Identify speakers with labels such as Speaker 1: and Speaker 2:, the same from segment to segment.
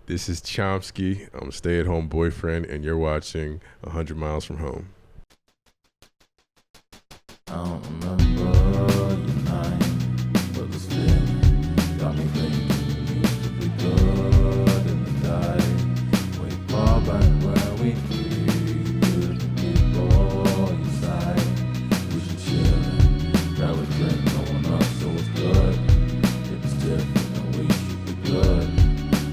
Speaker 1: This is Chomsky. I'm a stay-at-home boyfriend, and you're watching 100 Miles from Home.
Speaker 2: I don't remember your name, but this feeling got me thinking we used to be good in the day. Way far back where we could people inside. We should chill and grab a drink, no one else, so it's good. If it's different, then we should be good.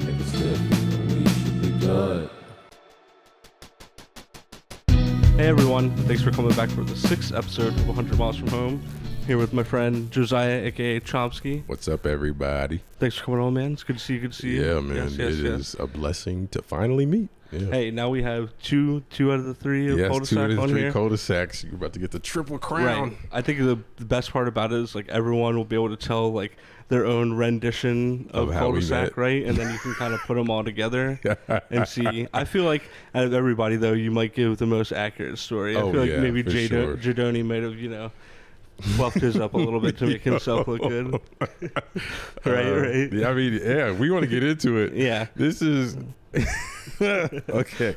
Speaker 2: If it's different, then we should be good.
Speaker 3: Hey everyone, thanks for coming back for the 6th episode of 100 Miles from Home. Here with my friend Josiah, aka Chomsky.
Speaker 1: What's up, everybody?
Speaker 3: Thanks for coming on, man. It's good to see you. Good to see you.
Speaker 1: Yeah, man. It is a blessing to finally meet. Yeah.
Speaker 3: Hey, now we have two out of the three of
Speaker 1: Yes, 2 out of the 3
Speaker 3: here.
Speaker 1: cul-de-sacs. You're about to get the triple crown.
Speaker 3: Right. I think the best part about it is like everyone will be able to tell like their own rendition of
Speaker 1: how we
Speaker 3: cul-de-sac,
Speaker 1: met.
Speaker 3: right? And then you can kind of put them all together and see. I feel like out of everybody though, you might give the most accurate story. I feel like maybe
Speaker 1: sure.
Speaker 3: Jadoni might have, buffed his up a little bit to make himself look good. Right.
Speaker 1: Yeah, I mean, yeah, we want to get into it.
Speaker 3: Yeah.
Speaker 1: This is okay.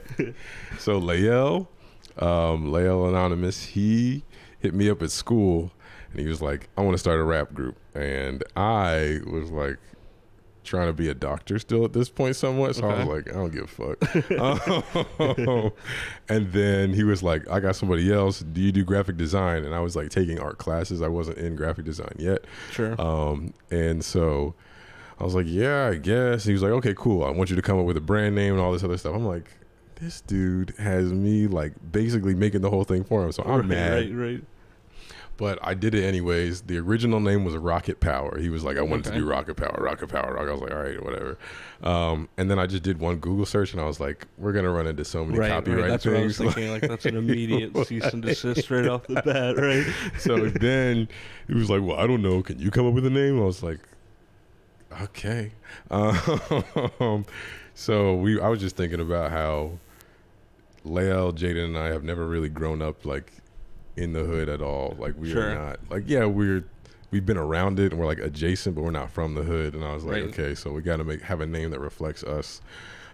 Speaker 1: So Lael Anonymous, he hit me up at school and he was like, I want to start a rap group. And I was like trying to be a doctor still at this point somewhat. So I was like, I don't give a fuck. And then he was like, I got somebody else. Do you do graphic design? And I was like taking art classes. I wasn't in graphic design yet.
Speaker 3: Sure.
Speaker 1: And so I was like, yeah, I guess. He was like, okay, cool. I want you to come up with a brand name and all this other stuff. I'm like, this dude has me like basically making the whole thing for him. So I'm mad.
Speaker 3: Right.
Speaker 1: But I did it anyways. The original name was Rocket Power. He was like, I wanted to do Rocket Power. I was like, all right, whatever. And then I just did one Google search and I was like, we're going to run into so many copyright
Speaker 3: that's
Speaker 1: things.
Speaker 3: What I was thinking. Like that's an immediate cease and desist right off the bat, right?
Speaker 1: So then he was like, well, I don't know. Can you come up with a name? I was like, okay. So I was just thinking about how Lael, Jaden, and I have never really grown up like in the hood at all. Like we are not like, yeah, we've been around it and we're like adjacent, but we're not from the hood. And I was like, okay, so we got to have a name that reflects us.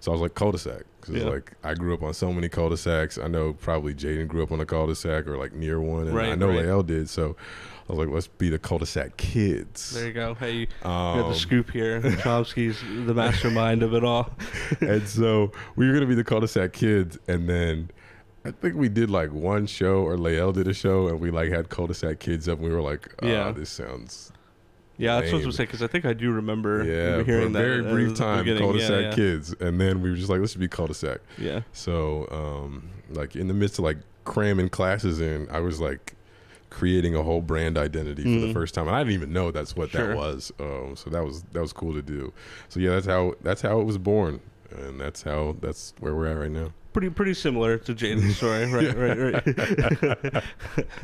Speaker 1: So I was like Culdesac, because like I grew up on so many cul-de-sacs. I know probably Jaden grew up on a cul-de-sac or like near one, and I know Lael did. So I was like, let's be the Culdesac Kids.
Speaker 3: There you go. Hey, you got the scoop here. Chomsky's the mastermind of it all.
Speaker 1: And so we were gonna be the Culdesac Kids, and then I think we did like one show, or Lael did a show, and we like had Culdesac Kids up, and we were like, this sounds.
Speaker 3: Yeah, that's what I was saying, because I think I do remember hearing
Speaker 1: for a
Speaker 3: that.
Speaker 1: Very brief time, Culdesac Kids. And then we were just like, let's be Culdesac.
Speaker 3: Yeah.
Speaker 1: So, like, in the midst of, like, cramming classes in, I was, like, creating a whole brand identity for the first time. And I didn't even know that's what that was. So that was cool to do. So, yeah, that's how it was born. And that's where we're at right now.
Speaker 3: Pretty similar to Jaden's story, right.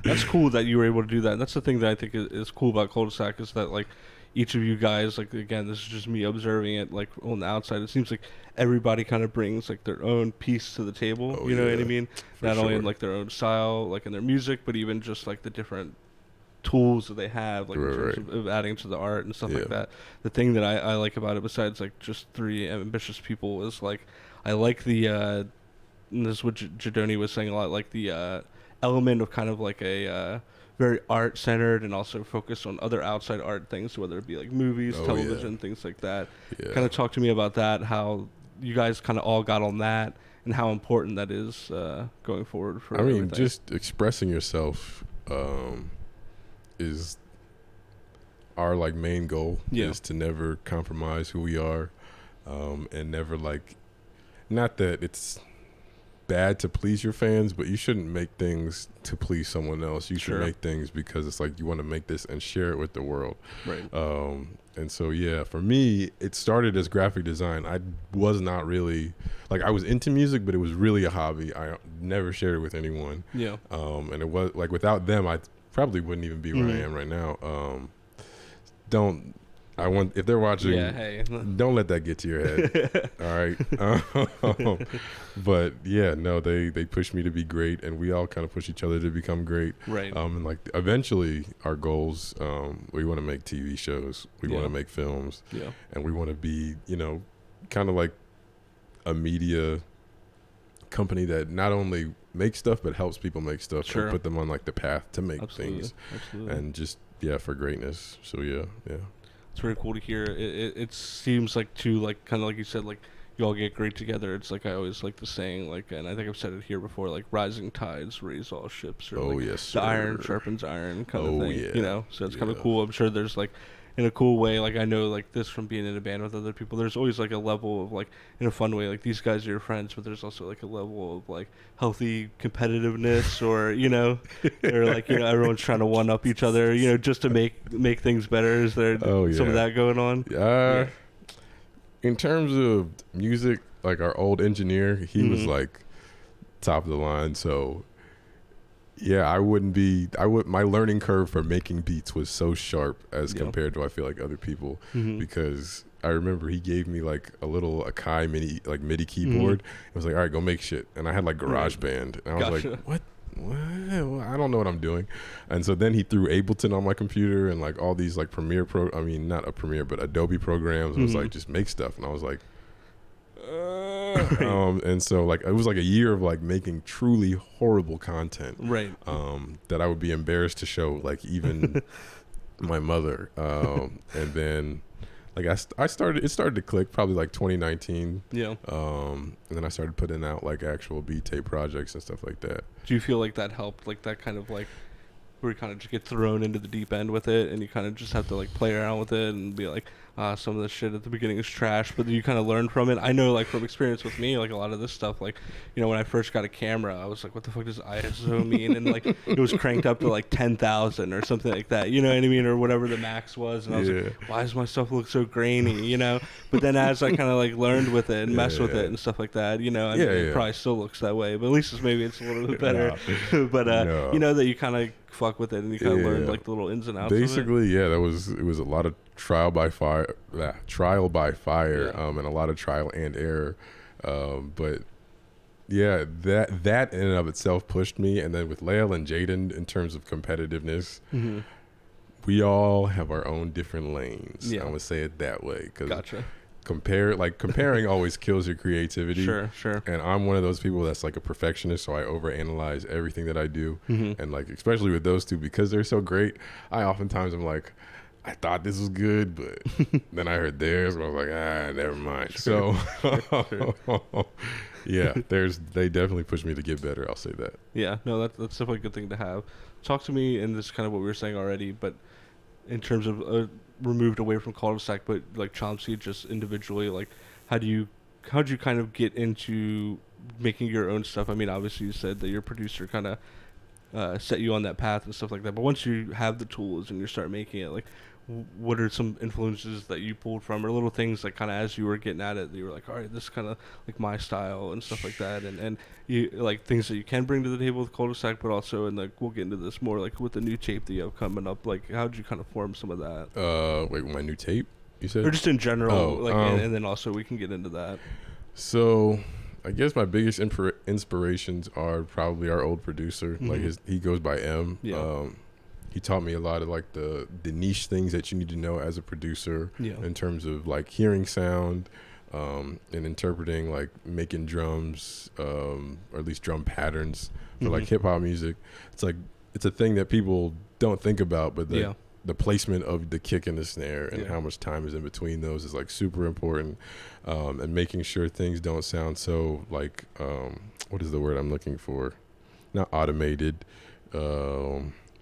Speaker 3: That's cool that you were able to do that. That's the thing that I think is cool about Culdesac, is that like each of you guys, like again, this is just me observing it like on the outside. It seems like everybody kind of brings like their own piece to the table. You know what I mean? Not only in like their own style, like in their music, but even just like the different tools that they have, like in terms of adding to the art and stuff like that. The thing that I like about it, besides like just 3 ambitious people, is like I like the and this is what Jadoni was saying a lot, like the element of kind of like a very art-centered and also focused on other outside art things, whether it be like movies, television, things like that. Kind of talk to me about that, how you guys kind of all got on that, and how important that is going forward for everything.
Speaker 1: Just expressing yourself is our like main goal, is to never compromise who we are, and never like, not that it's bad to please your fans, but you shouldn't make things to please someone else. You should make things because it's like you want to make this and share it with the world. Right. And so for me, it started as graphic design. I was not really like, I was into music, but it was really a hobby. I never shared it with anyone. Yeah. And it was like, without them, I probably wouldn't even be where I am right now. If they're watching, don't let that get to your head. All right. But they push me to be great, and we all kind of push each other to become great. Right. And like eventually our goals, we want to make TV shows, we want to make films, and we want to be, kind of like a media company that not only makes stuff but helps people make stuff
Speaker 3: Sure.
Speaker 1: and put them on like the path to make things
Speaker 3: Absolutely.
Speaker 1: and just for greatness. So yeah.
Speaker 3: It's very cool to hear. It seems like too, like kind of like you said, like you all get great together. It's like I always like the saying, like, and I think I've said it here before, like rising tides raise all ships, or like
Speaker 1: yes,
Speaker 3: the iron
Speaker 1: sir.
Speaker 3: sharpens iron kind of thing.
Speaker 1: Yeah.
Speaker 3: You know, so it's kind of cool. I'm sure there's like, in a cool way, like I know like this from being in a band with other people, there's always like a level of like, in a fun way, like these guys are your friends, but there's also like a level of like healthy competitiveness, or or like everyone's trying to one up each other, just to make things better. Is there some of that going on?
Speaker 1: Yeah. In terms of music, like our old engineer, he was like top of the line, so yeah, my learning curve for making beats was so sharp as compared to I feel like other people, because I remember he gave me like a little Akai MIDI keyboard. It was like, all right, go make shit. And I had like GarageBand. And I was like, what? Well, I don't know what I'm doing. And so then he threw Ableton on my computer and like all these like not a Premiere, but Adobe programs. It was like, just make stuff. And I was like, and so like it was like a year of like making truly horrible content,
Speaker 3: right?
Speaker 1: That I would be embarrassed to show like even my mother. And then like it started to click probably like 2019. Yeah. And then I started putting out like actual beat tape projects and stuff like that.
Speaker 3: Do you feel like that helped, like that kind of like where you kind of just get thrown into the deep end with it, and you kind of just have to like play around with it and be like, some of the shit at the beginning is trash, but you kind of learn from it? I know, like from experience with me, like a lot of this stuff, like when I first got a camera, I was like, what the fuck does ISO mean? And like it was cranked up to like 10,000 or something like that, you know what I mean, or whatever the max was, and I was like, why does my stuff look so grainy, But then as I kind of like learned with it and messed with it and stuff like that, it probably still looks that way, but at least maybe it's a little bit better. But that you kind of fuck with it and you kind of learn like the little ins and outs
Speaker 1: basically of it. It was a lot of trial by fire, and a lot of trial and error, but that in and of itself pushed me. And then with Lael and Jaden, in terms of competitiveness, we all have our own different lanes. I would say it that way, because comparing always kills your creativity. Sure. And I'm one of those people that's like a perfectionist, so I overanalyze everything that I do. And like especially with those two, because they're so great, I oftentimes am like, I thought this was good, but then I heard theirs, and I was like, never mind.
Speaker 3: Sure.
Speaker 1: So they definitely pushed me to get better, I'll say that.
Speaker 3: Yeah, no, that's definitely a good thing to have. Talk to me, and this is kind of what we were saying already, but in terms of removed away from Culdesac, but like Chomsky, just individually, like how'd you kind of get into making your own stuff? I mean, obviously you said that your producer kind of set you on that path and stuff like that, but once you have the tools and you start making it, like what are some influences that you pulled from, or little things like kind of as you were getting at it, you were like, all right, this is kind of like my style and stuff like that, and you like things that you can bring to the table with Culdesac, but also, and like we'll get into this more, like with the new tape that you have coming up, like how'd you kind of form some of that?
Speaker 1: Wait, my new tape, you said?
Speaker 3: Or just in general, and then also we can get into that.
Speaker 1: So I guess my biggest inspirations are probably our old producer. Like he goes by M. He taught me a lot of like the niche things that you need to know as a producer, in terms of like hearing sound, and interpreting, like making drums, or at least drum patterns for like hip hop music. It's a thing that people don't think about, but the placement of the kick and the snare and how much time is in between those is like super important, and making sure things don't sound so like what is the word I'm looking for? Not automated.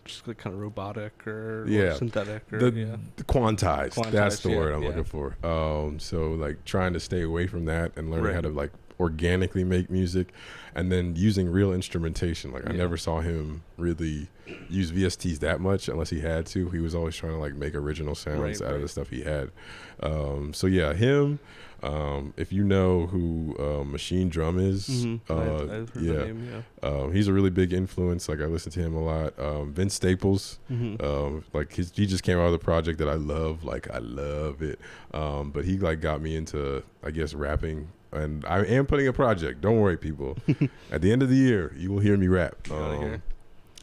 Speaker 3: Just like kind of robotic or synthetic, or
Speaker 1: the quantized. That's the word I'm looking for. So like trying to stay away from that and learning how to like organically make music, and then using real instrumentation. Like I never saw him really use VSTs that much unless he had to. He was always trying to like make original sounds out of the stuff he had. So yeah, him. If you know who Machine Drum is,
Speaker 3: I've heard the name,
Speaker 1: he's a really big influence. Like I listen to him a lot. Vince Staples, like he just came out with a project that I love. Like I love it. But he like got me into, I guess, rapping. And I am putting a project. Don't worry, people. At the end of the year, you will hear me rap.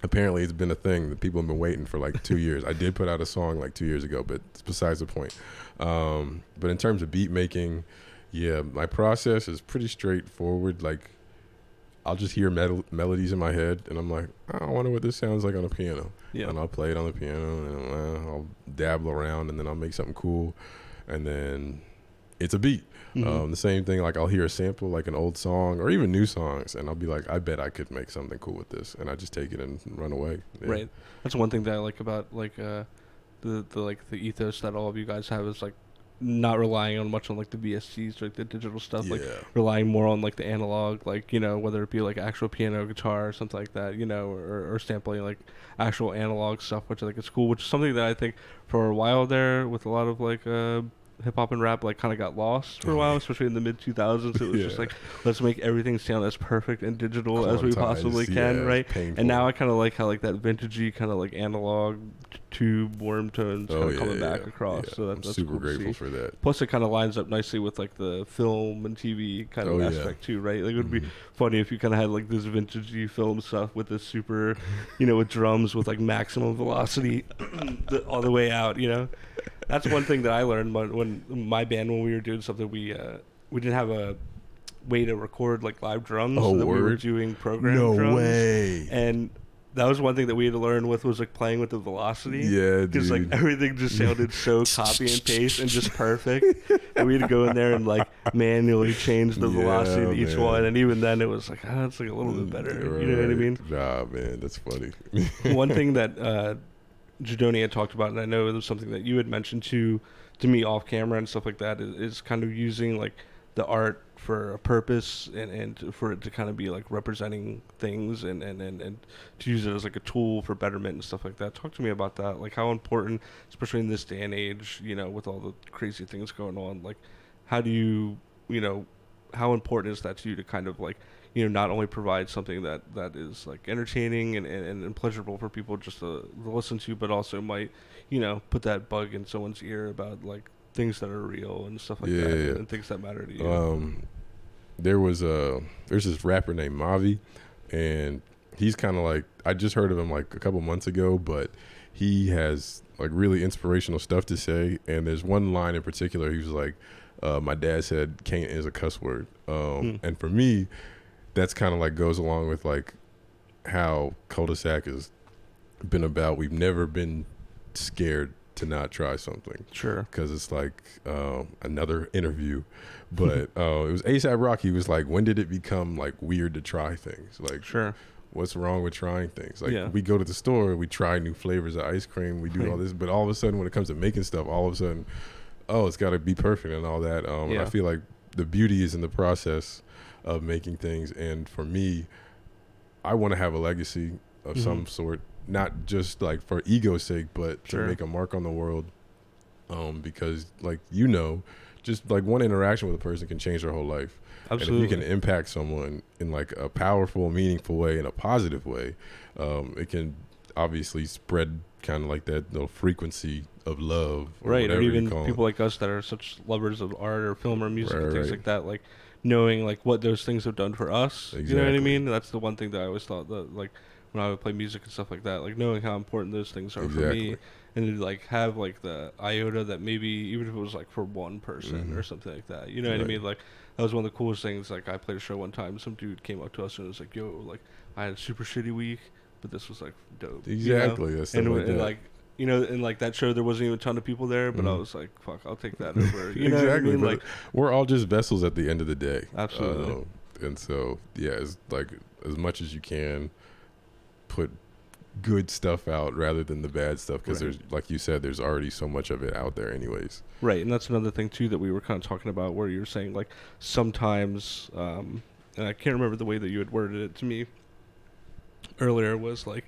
Speaker 1: Apparently, it's been a thing that people have been waiting for like 2 years. I did put out a song like 2 years ago, but it's besides the point. But in terms of beat making, Yeah, my process is pretty straightforward. Like, I'll just hear melodies in my head, and I'm like, oh, I wonder what this sounds like on the piano.
Speaker 3: Yeah.
Speaker 1: And I'll play it on the piano, and I'll dabble around, and then I'll make something cool, and then it's a beat. The same thing, like I'll hear a sample, like an old song or even new songs, and I'll be like, I bet I could make something cool with this, and I just take it and run away. Yeah.
Speaker 3: Right. That's one thing that I like about like the ethos that all of you guys have is like not relying on much on like the VSTs, like the digital stuff, like relying more on like the analog, like, you know, whether it be like actual piano, guitar, or something like that, you know, or sampling like actual analog stuff, which I think is cool, which is something that I think for a while there with a lot of like hip hop and rap like kind of got lost for a while, especially in the mid 2000s. It was just like, let's make everything sound as perfect and digital as we possibly can, right?
Speaker 1: Painful.
Speaker 3: And now I kind of like how like that vintagey kind of like analog tube worm tones kind of coming back across. So that's
Speaker 1: super
Speaker 3: cool
Speaker 1: grateful for that.
Speaker 3: Plus, it kind of lines up nicely with like the film and TV kind of aspect too, right? Like it would be funny if you kind of had like this vintagey film stuff with this super, you know, with drums with like maximum velocity all the way out, you know. That's one thing that I learned when my band, when we were doing something, we didn't have a way to record like live drums, so that we were doing programmed drums.
Speaker 1: No way.
Speaker 3: And that was one thing that we had to learn with, was like playing with the velocity.
Speaker 1: Yeah, dude.
Speaker 3: Because like everything just sounded so copy and paste and just perfect. And we had to go in there and like manually change the velocity to each one. And even then it was like, it's like a little bit better.
Speaker 1: Right.
Speaker 3: You know what I mean?
Speaker 1: Nah, man, that's funny.
Speaker 3: One thing that Jadoni had talked about, and I know it was something that you had mentioned to me off camera and stuff like that, is kind of using like the art for a purpose and for it to kind of be like representing things and to use it as like a tool for betterment and stuff like that. Talk to me about that, like how important, especially in this day and age, you know, with all the crazy things going on, like how do you know, how important is that to you to kind of like, you know, not only provide something that is like entertaining and pleasurable for people just to listen to, but also might, you know, put that bug in someone's ear about like things that are real and stuff like that, and things that matter to you.
Speaker 1: There's this rapper named Mavi, and he's kind of like, I just heard of him like a couple months ago, but he has like really inspirational stuff to say. And there's one line in particular, he was like, my dad said "can't" is a cuss word. And for me, that's kind of like goes along with like how Culdesac has been about. We've never been scared to not try something.
Speaker 3: Sure.
Speaker 1: Because it's like another interview. But it was A$AP Rocky was like, when did it become like weird to try things? Like, what's wrong with trying things? Like we go to the store, we try new flavors of ice cream, we do all this, but all of a sudden when it comes to making stuff, all of a sudden, it's got to be perfect and all that. And I feel like the beauty is in the process of making things. And for me, I want to have a legacy of some sort, not just like for ego's sake, but to make a mark on the world. Because like, you know, just like one interaction with a person can change their whole life. Absolutely. And if you can impact someone in like a powerful, meaningful way, in a positive way, it can obviously spread kind of like that frequency of love. Or
Speaker 3: even people like us that are such lovers of art or film or music and things like that, like knowing like what those things have done for us. Exactly. You know what I mean? That's the one thing that I always thought that like when I would play music and stuff like that, like knowing how important those things are for me, and to like have like the iota that maybe even if it was like for one person or something like that, you know what I mean? Like that was one of the coolest things. Like I played a show one time, some dude came up to us and was like, yo, like I had a super shitty week, but this was like dope.
Speaker 1: Exactly.
Speaker 3: You know?
Speaker 1: And
Speaker 3: like, you know, and like that show, there wasn't even a ton of people there, but I was like, fuck, I'll take that over. You know what I mean? Like,
Speaker 1: we're all just vessels at the end of the day.
Speaker 3: Absolutely.
Speaker 1: And so, it's like as much as you can put good stuff out rather than the bad stuff, because there's, like you said, there's already so much of it out there anyways. Right.
Speaker 3: And that's another thing too that we were kind of talking about, where you were saying like sometimes, and I can't remember the way that you had worded it to me earlier, was like,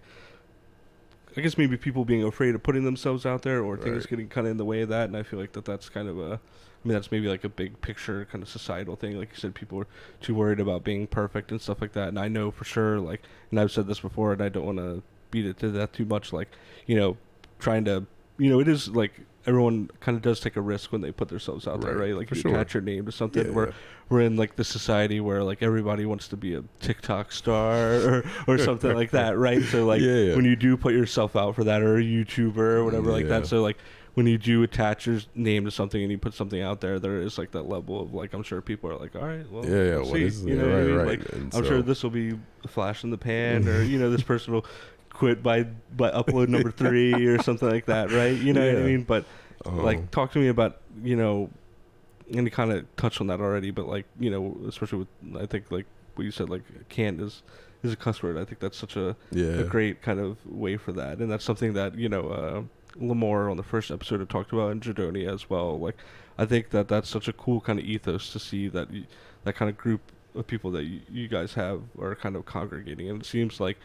Speaker 3: I guess maybe people being afraid of putting themselves out there, or things getting kind of in the way of that. And I feel like that's kind of that's maybe like a big picture kind of societal thing. Like you said, people are too worried about being perfect and stuff like that. And I know for sure, like, and I've said this before, and I don't want to beat it to death too much, like, you know, trying to, you know, it is like everyone kind of does take a risk when they put themselves out there, right? Like you attach your name to something. We're in like the society where like everybody wants to be a TikTok star or something like that, right? So like when you do put yourself out for that, or a YouTuber or whatever like that, so like when you do attach your name to something and you put something out there, there is like that level of like, I'm sure people are like, all right, well,
Speaker 1: yeah,
Speaker 3: we'll
Speaker 1: what
Speaker 3: see.
Speaker 1: is it?
Speaker 3: You know
Speaker 1: Right,
Speaker 3: what I mean?
Speaker 1: right.
Speaker 3: Like,
Speaker 1: And
Speaker 3: I'm
Speaker 1: so-
Speaker 3: sure this will be a flash in the pan, or this person will quit by upload number 3 or something like that, right? You know what I
Speaker 1: Yeah.
Speaker 3: mean? But like, talk to me about, and you kind of touched on that already, but like, especially with, I think like what you said, like can't is a cuss word. I think that's such a great kind of way for that, and that's something that Lamar on the first episode had talked about, and Jadoni as well. Like, I think that that's such a cool kind of ethos to see that that kind of group of people that you guys have are kind of congregating, and it seems like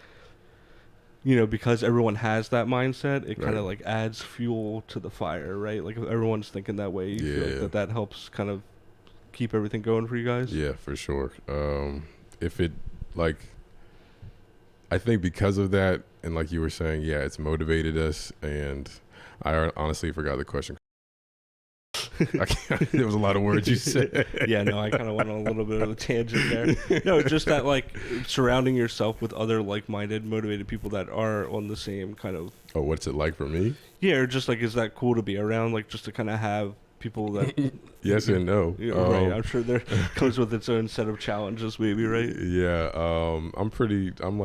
Speaker 3: because everyone has that mindset, it kind of like adds fuel to the fire, right? Like if everyone's thinking that way, you feel like that helps kind of keep everything going for you guys.
Speaker 1: Yeah, for sure. If it like, I think because of that, and like you were saying, it's motivated us. And I honestly forgot the question. There was a lot of words you said.
Speaker 3: Yeah, no, I kind of went on a little bit of a tangent there. No, just that like surrounding yourself with other like-minded, motivated people that are on the same kind of.
Speaker 1: Oh, what's it like for me?
Speaker 3: Yeah, or just like, is that cool to be around? Like, just to kind of have people that.
Speaker 1: Yes and no.
Speaker 3: Right, I'm sure there comes with its own set of challenges, maybe, right?
Speaker 1: Yeah, I'm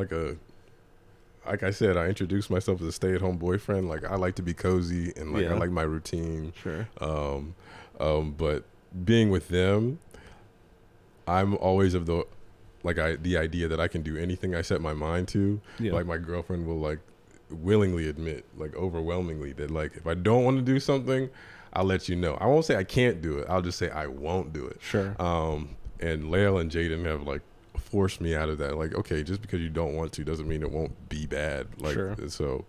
Speaker 1: like I said, I introduced myself as a stay-at-home boyfriend. Like, I like to be cozy, and like I like my routine.
Speaker 3: Sure.
Speaker 1: But being with them, I'm always of the idea that I can do anything I set my mind to.
Speaker 3: Yeah.
Speaker 1: Like, my girlfriend will like willingly admit, like overwhelmingly, that like if I don't want to do something, I'll let you know. I won't say I can't do it. I'll just say I won't do it.
Speaker 3: Sure.
Speaker 1: And Lael and Jaden have like forced me out of that. Like, okay, just because you don't want to doesn't mean it won't be bad. Like,
Speaker 3: sure.
Speaker 1: So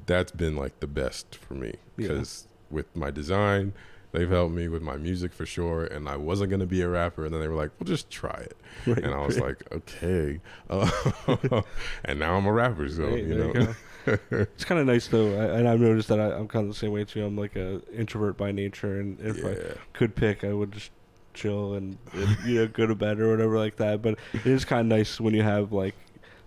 Speaker 1: that's been like the best for me, because with my design, they've helped me with my music for sure. And I wasn't going to be a rapper. And then they were like, well, just try it. Right, and I was like, okay. And now I'm a rapper. So,
Speaker 3: you it's kind of nice though. And I've noticed that I'm kind of the same way too. I'm like a introvert by nature. And if I could pick, I would just chill and go to bed or whatever like that. But it is kind of nice when you have like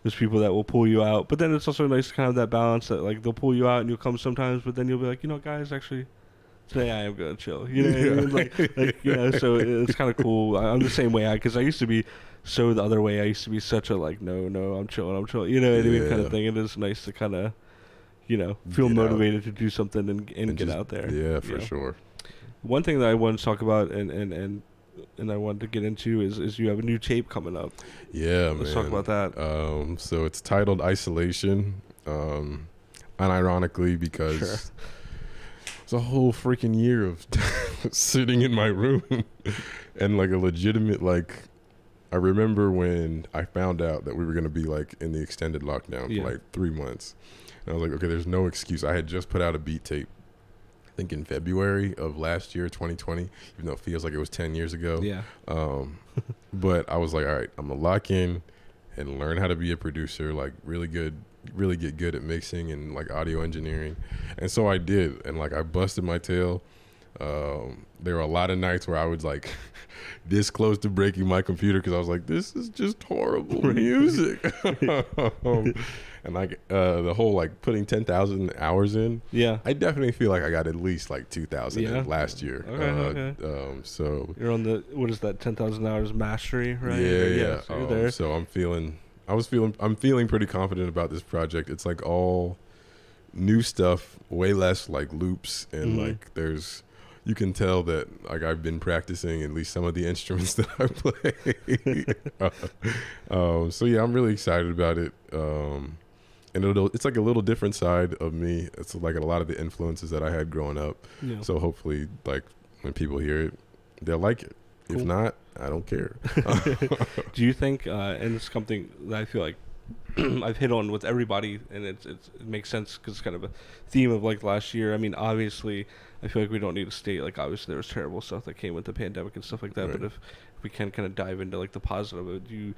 Speaker 3: there's people that will pull you out, but then it's also nice to kind of have that balance that like they'll pull you out and you'll come sometimes, but then you'll be like, guys, actually today I am gonna chill. You know what I mean? Like so it's kind of cool. I'm the same way, because I used to be so the other way. I used to be such a like no I'm chilling, you know what I mean, kind of thing. It is nice to kind of feel motivated to do something and get
Speaker 1: just,
Speaker 3: out there.
Speaker 1: Yeah, for sure.
Speaker 3: One thing that I wanted to talk about and I wanted to get into is you have a new tape coming up.
Speaker 1: Yeah,
Speaker 3: Let's talk about that.
Speaker 1: So it's titled Isolation, unironically, because it's a whole freaking year of sitting in my room and like a legitimate, like, I remember when I found out that we were going to be like in the extended lockdown for like 3 months, and I was like, okay, there's no excuse. I had just put out a beat tape, I think in February of last year, 2020, even though it feels like it was 10 years ago.
Speaker 3: Yeah.
Speaker 1: But I was like, all right, I'm gonna lock in and learn how to be a producer, like really get good at mixing and like audio engineering. And so I did, and like I busted my tail. There were a lot of nights where I was like this close to breaking my computer because I was like, this is just horrible music. And like the whole like putting 10,000 hours in. Yeah, I definitely feel like I got at least like 2,000 in last year. Okay. So
Speaker 3: you're on the, what is that, 10,000 hours mastery, right?
Speaker 1: Yeah.
Speaker 3: So you're there.
Speaker 1: So I'm feeling pretty confident about this project. It's like all new stuff, way less like loops, and like you can tell that like I've been practicing at least some of the instruments that I play. So yeah, I'm really excited about it. And it's like a little different side of me. It's like a lot of the influences that I had growing up. Yeah. So hopefully, like when people hear it, they'll like it. Cool. If not, I don't care.
Speaker 3: Do you think, and it's something that I feel like I've hit on with everybody, and it makes sense because it's kind of a theme of like last year. I mean, obviously, I feel like we don't need to state like obviously there was terrible stuff that came with the pandemic and stuff like that. Right. But if we can kind of dive into like the positive of it, do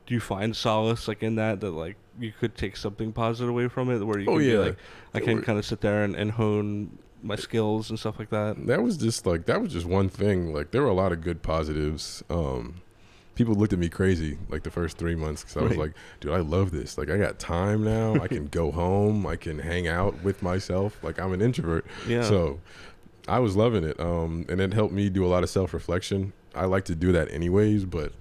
Speaker 3: you find solace like in that like you could take something positive away from it, where you can be like, I can kind of sit there and hone my skills and stuff like that?
Speaker 1: That was just one thing. Like there were a lot of good positives. people looked at me crazy like the first 3 months because I was like, dude, I love this. Like I got time now. I can go home. I can hang out with myself. Like I'm an introvert.
Speaker 3: Yeah.
Speaker 1: So I was loving it. And it helped me do a lot of self-reflection. I like to do that anyways, but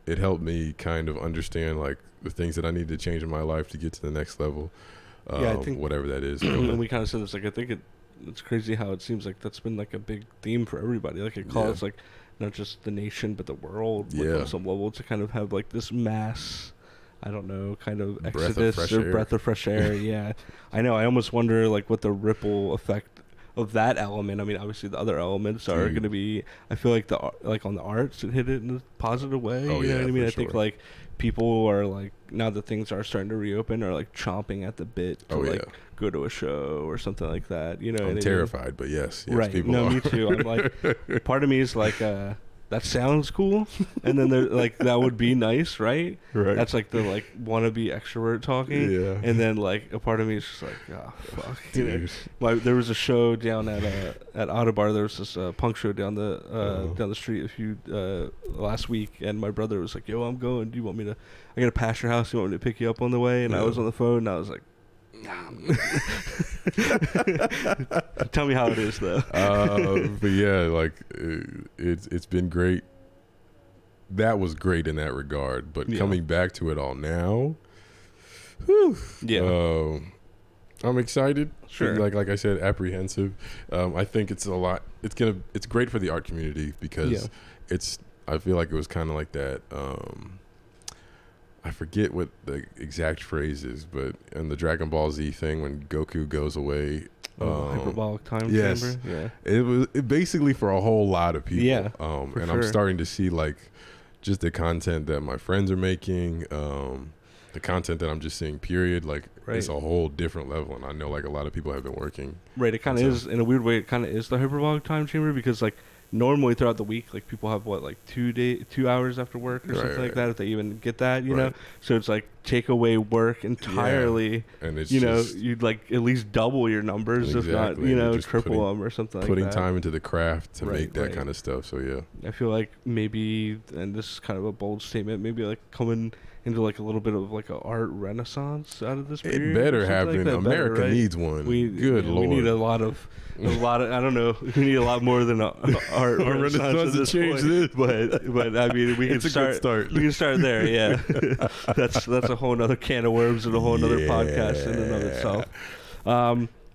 Speaker 1: it helped me kind of understand like the things that I need to change in my life to get to the next level.
Speaker 3: I think
Speaker 1: whatever that is.
Speaker 3: And we kind of said this, like I think it's crazy how it seems like that's been like a big theme for everybody. Like it calls like not just the nation but the world on some level to kind of have like this mass, I don't know, kind of exodus or breath of fresh air. Yeah, I know. I almost wonder like what the ripple effect of that element. I mean, obviously the other elements are going to be. I feel like like on the arts, it hit it in a positive way.
Speaker 1: Oh,
Speaker 3: you know what I mean? I
Speaker 1: sure.
Speaker 3: think like people are like, now that things are starting to reopen, are like chomping at the bit to go to a show or something like that. You know,
Speaker 1: I'm terrified, but yes,
Speaker 3: right?
Speaker 1: People
Speaker 3: no,
Speaker 1: are.
Speaker 3: Me too. I'm like, part of me is like, that sounds cool, and then they're like, that would be nice, right?
Speaker 1: Right.
Speaker 3: That's like the like wannabe extrovert talking. Yeah. And then like a part of me is just like, oh fuck, dude. There was a show down at Audubon. There was this punk show down the street last week, and my brother was like, yo, I'm going. Do you want me to? I gotta pass your house. You want me to pick you up on the way? And I was on the phone, and I was like, tell me how it is though.
Speaker 1: But yeah, like it's been great. That was great in that regard, but coming back to it all now, whew, I'm excited.
Speaker 3: Sure.
Speaker 1: Like I said, apprehensive. I think it's a lot. It's great for the art community because I feel like it was kind of like that. I forget what the exact phrase is, but in the Dragon Ball Z thing, when Goku goes away,
Speaker 3: hyperbolic time chamber. Yeah,
Speaker 1: it was basically for a whole lot of people.
Speaker 3: Yeah,
Speaker 1: and I'm starting to see like just the content that my friends are making, the content that I'm just seeing. Period. Like it's a whole different level, and I know like a lot of people have been working.
Speaker 3: Right. It kind of is in a weird way. It kind of is the hyperbolic time chamber because like. Normally throughout the week, like people have like 2 hours after work or something like that, if they even get that, you know. So it's like take away work entirely,
Speaker 1: and it's
Speaker 3: you'd like at least double your numbers, if not, triple them or something like that.
Speaker 1: Putting time into the craft to make that kind of stuff. So I
Speaker 3: feel like maybe, and this is kind of a bold statement, maybe like coming into like a little bit of like an art renaissance out of this period.
Speaker 1: It better happen. Like America needs one. Good Lord.
Speaker 3: We need a lot of. I don't know. We need a lot more than art renaissance to change this. But I mean, we can start. We can start there. Yeah, that's a whole other can of worms and a whole other podcast in and of itself.